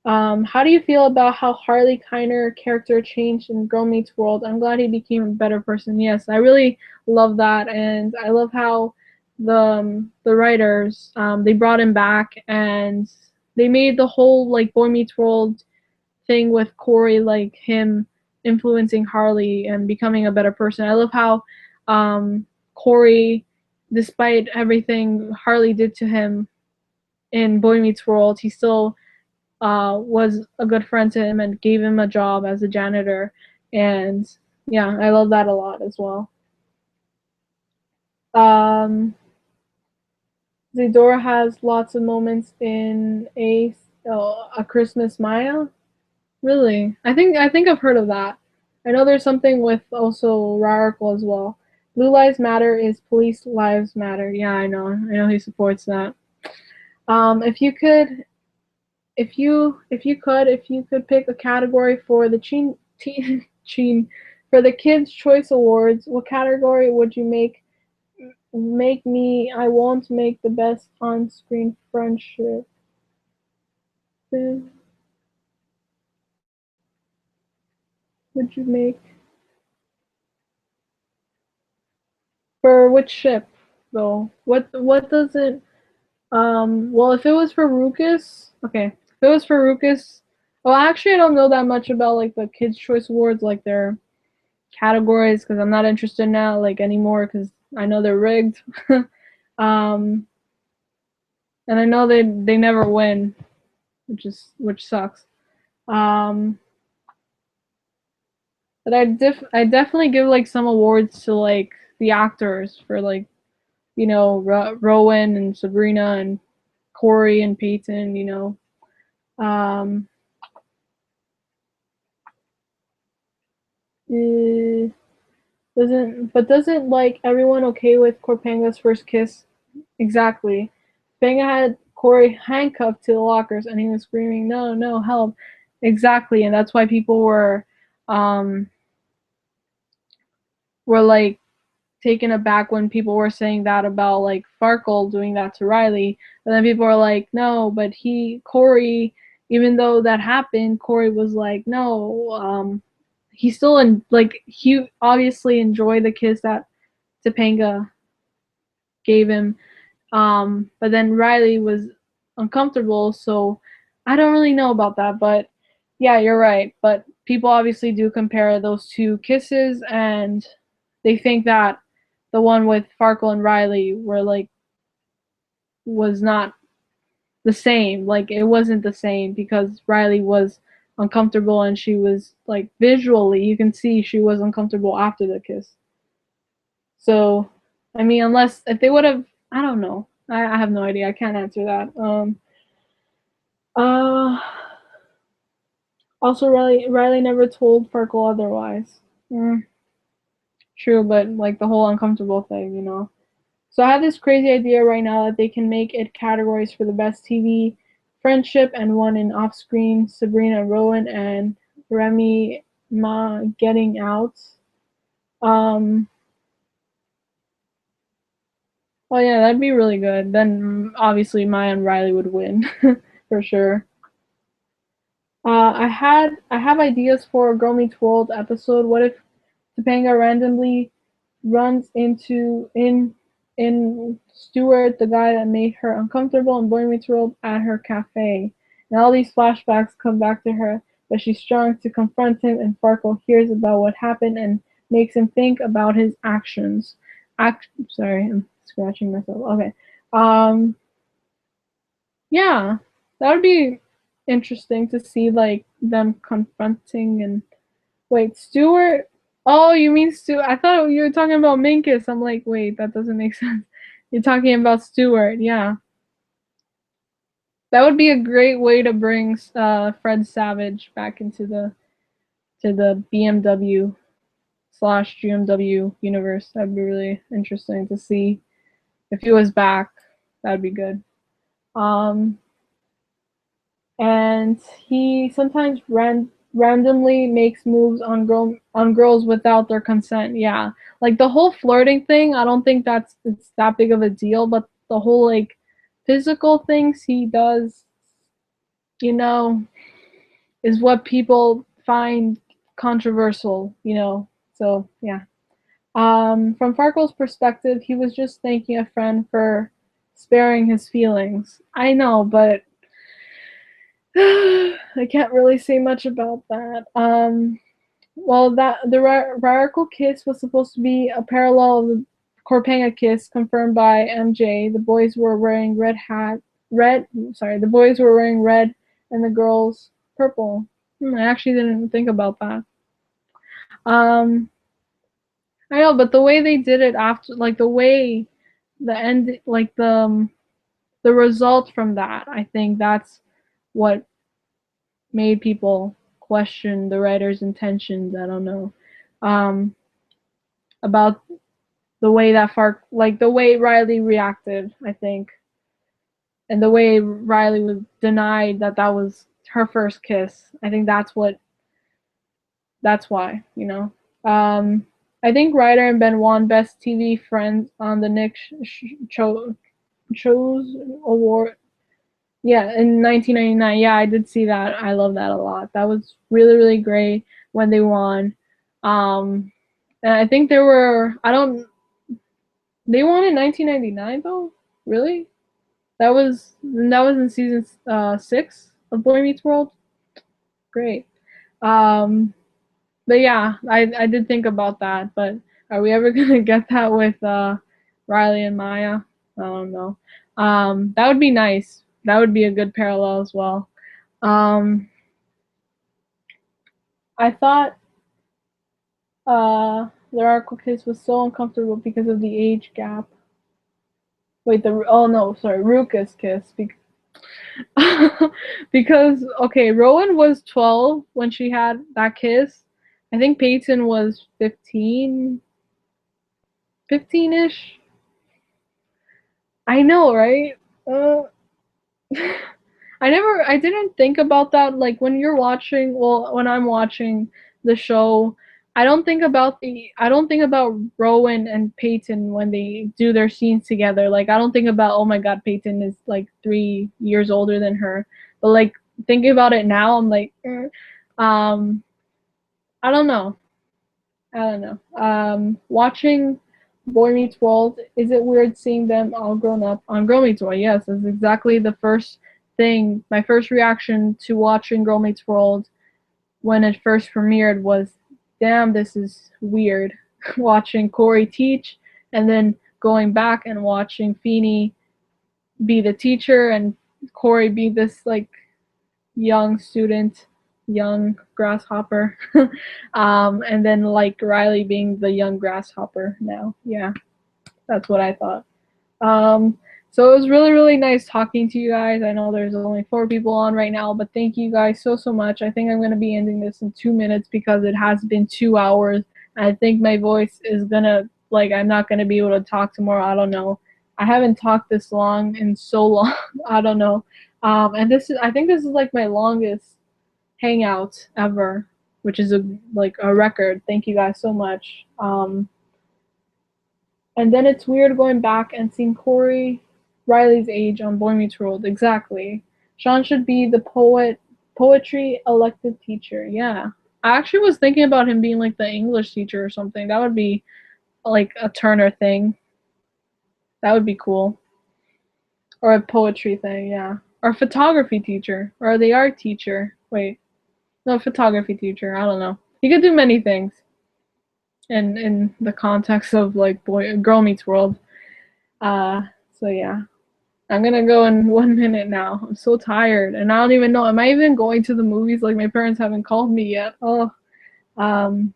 How do you feel about how Harley Keiner character changed in Girl Meets World? I'm glad he became a better person. Yes, I really love that, and I love how the writers they brought him back and they made the whole like Boy Meets World thing with Corey, like him influencing Harley and becoming a better person. I love how Corey, despite everything Harley did to him in Boy Meets World, he still was a good friend to him and gave him a job as a janitor. And yeah, I love that a lot as well. Um, Zedora has lots of moments in a Christmas Maya. Really? I think I've heard of that. I know there's something with also Rarical as well. Blue Lives Matter is Police Lives Matter. Yeah, I know. I know he supports that. If you could, if you could pick a category for the teen for the Kids Choice Awards, what category would you make me? I won't make the best on-screen friendship. Would you make for which ship though? What does it? Well, if it was for Rucus, okay. If it was for Rucus, well, actually, I don't know that much about like the Kids' Choice Awards, like their categories, because I'm not interested now, like anymore, because I know they're rigged. um, and I know they never win, which sucks. Um, but I definitely give like some awards to like the actors for like Rowan and Sabrina and Corey and Peyton. Um, eh, doesn't like everyone okay with Corpanga's first kiss? Exactly. Panga had Corey handcuffed to the lockers and he was screaming, "No, no, help." Exactly, and that's why people um were like taken aback when people were saying that about like Farkle doing that to Riley. But then people were like, "No, but Corey, even though that happened, Corey was like, no, he still he obviously enjoyed the kiss that Topanga gave him. But then Riley was uncomfortable, so I don't really know about that. But yeah, you're right. But people obviously do compare those two kisses, and they think that the one with Farkle and Riley was not the same. Like it wasn't the same because Riley was uncomfortable and she was like visually you can see she was uncomfortable after the kiss. So, I mean, unless if they would have, I don't know. I have no idea. I can't answer that. Uh, Also, Riley never told Farkle otherwise. Mm, true, but like the whole uncomfortable thing. So I have this crazy idea right now that they can make it categories for the best TV friendship and one in off-screen Sabrina Rowan and Remy Ma getting out. Um, Oh yeah, that'd be really good. Then obviously Maya and Riley would win for sure. I have ideas for a Girl Meets World episode. What if Topanga randomly runs in Stuart, the guy that made her uncomfortable in Boy Meets World, at her cafe. And all these flashbacks come back to her, but she's strong to confront him, and Farkle hears about what happened and makes him think about his actions. Sorry, I'm scratching myself. Okay. Um, yeah, that would be interesting to see, like, them confronting and wait, Stuart? Oh, you mean Stu? I thought you were talking about Minkus. I'm like, wait, that doesn't make sense. You're talking about Stuart, yeah. That would be a great way to bring Fred Savage back into the BMW slash GMW universe. That'd be really interesting to see if he was back. That'd be good. Um, and he sometimes randomly makes moves on girls without their consent. Yeah, like the whole flirting thing. I don't think it's that big of a deal, but the whole like physical things he does, you know, is what people find controversial. You know, so yeah. From Farkle's perspective, he was just thanking a friend for sparing his feelings. I know, but I can't really say much about that. Well, that the Radical kiss was supposed to be a parallel of the Corpanga kiss, confirmed by MJ. The boys were wearing red. Sorry, the boys were wearing red, and the girls purple. I actually didn't think about that. Um, I know, but the way they did it after, like the way the end, like the result from that, I think that's what made people question the writer's intentions. I don't know. Um, about the way that like the way Riley reacted, I think, and the way Riley was denied that that was her first kiss. I think that's why, you know. I think Ryder and Ben won Best TV Friends on the Nick Chose Award. Yeah, in 1999. Yeah, I did see that. I love that a lot. That was really, really great when they won. And I think there were, I don't, they won in 1999 though? Really? That was in season 6 of Boy Meets World. Great. Um, but yeah, I did think about that. But are we ever gonna get that with Riley and Maya? I don't know. That would be nice. That would be a good parallel as well. Um, I thought the Arkle kiss was so uncomfortable because of the age gap. Wait, the oh no, sorry, Ruka's kiss. Because okay, Rowan was 12 when she had that kiss. I think Peyton was 15, 15-ish. I know, right? Uh, I didn't think about that. Like when you're watching, well, when I'm watching the show, I don't think about Rowan and Peyton when they do their scenes together. Like I don't think about, oh my God, Peyton is like 3 years older than her. But like thinking about it now, I'm like, um, I don't know. I don't know. Watching Boy Meets World, is it weird seeing them all grown up on Girl Meets World? Yes, that's exactly the first thing. My first reaction to watching Girl Meets World when it first premiered was, damn, this is weird. Watching Corey teach and then going back and watching Feeny be the teacher and Corey be this like young student, young grasshopper, and then like Riley being the young grasshopper now. Yeah, that's what I thought. Um, so it was really, really nice talking to you guys. I know there's only 4 people on right now, but thank you guys so much. I think I'm going to be ending this in 2 minutes because it has been 2 hours. I think my voice is going to, like, I'm not going to be able to talk tomorrow. I don't know. I haven't talked this long in so long. I don't know. And I think this is like my longest hangout ever, which is a record. Thank you guys so much. And then it's weird going back and seeing Corey Riley's age on Boy Meets World. Exactly. Sean should be the poet Poetry elective teacher. Yeah. I actually was thinking about him being like the English teacher or something. That would be like a Turner thing. That would be cool. Or a poetry thing, yeah. Or photography teacher. Or the art teacher. Wait. No, photography teacher. I don't know. He could do many things in the context of like girl meets world. Uh so yeah. I'm gonna go in 1 minute now. I'm so tired, and I don't even know. Am I even going to the movies? Like my parents haven't called me yet. Oh, um,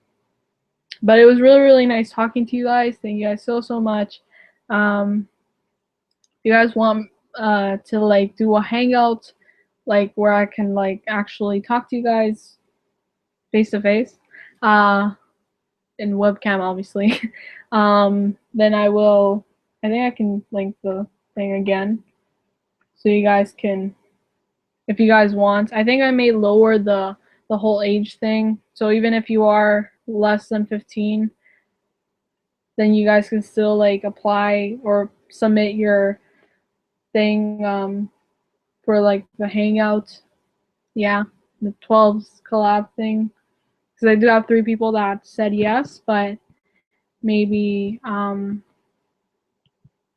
but it was really really nice talking to you guys. Thank you guys so much. If you guys want to like do a hangout, like where I can like actually talk to you guys face to face, in webcam obviously, then I will. I think I can link the thing again, so you guys can, if you guys want. I think I may lower the whole age thing. So even if you are less than 15, then you guys can still like apply or submit your thing for like the hangout. Yeah, the 12s collab thing. Because I do have 3 people that said yes, but maybe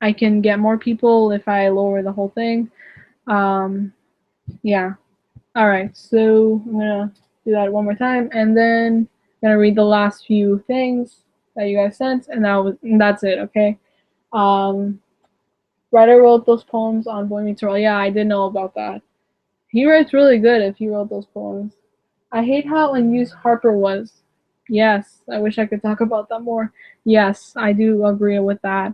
I can get more people if I lower the whole thing. Um, yeah. All right, so I'm gonna do that one more time, and then I'm gonna read the last few things that you guys sent, and that's it. Okay. Um, Writer wrote those poems on Boy Meets World. Yeah, I did know about that. He writes really good if he wrote those poems. I hate how unused Harper was. Yes, I wish I could talk about that more. Yes, I do agree with that.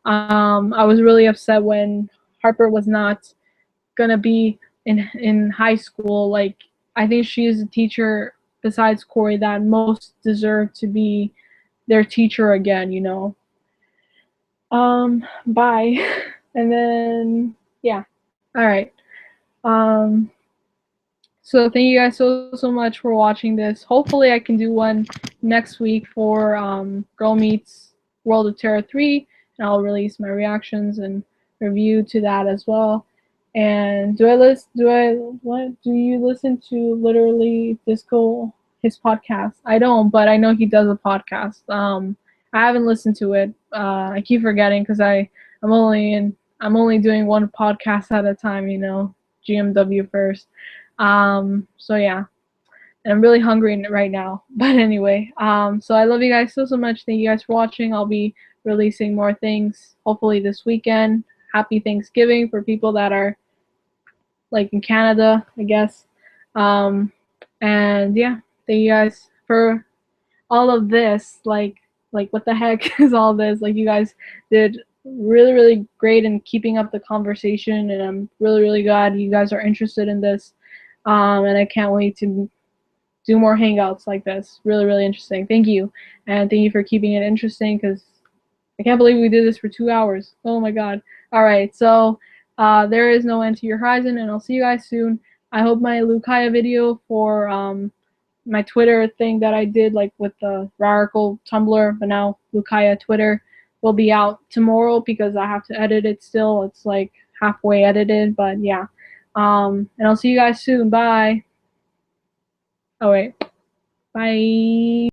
I was really upset when Harper was not gonna be in high school. Like I think she is a teacher besides Corey that most deserve to be their teacher again. Bye, and then yeah, all right. Um, so thank you guys so much for watching this. Hopefully I can do one next week for Girl Meets World of Terror 3, and I'll release my reactions and review to that as well. And what do you listen to literally Disco his podcast? I don't, but I know he does a podcast. I haven't listened to it. I keep forgetting because I'm only doing one podcast at a time, GMW first. So yeah, and I'm really hungry right now. But anyway, so I love you guys so much. Thank you guys for watching. I'll be releasing more things hopefully this weekend. Happy Thanksgiving for people that are like in Canada, I guess. Um, and yeah, thank you guys for all of this. Like what the heck is all this? Like you guys did really really great in keeping up the conversation, and I'm really really glad you guys are interested in this. And I can't wait to do more hangouts like this. Really really interesting. Thank you, and thank you for keeping it interesting because I can't believe we did this for 2 hours. Oh my god. All right, so there is no end to your horizon, and I'll see you guys soon. I hope my Lukaya video for my Twitter thing that I did, like with the Rarical Tumblr, but now Lukaya Twitter, will be out tomorrow because I have to edit it still. It's like halfway edited, but yeah. And I'll see you guys soon. Bye. Oh wait. Bye.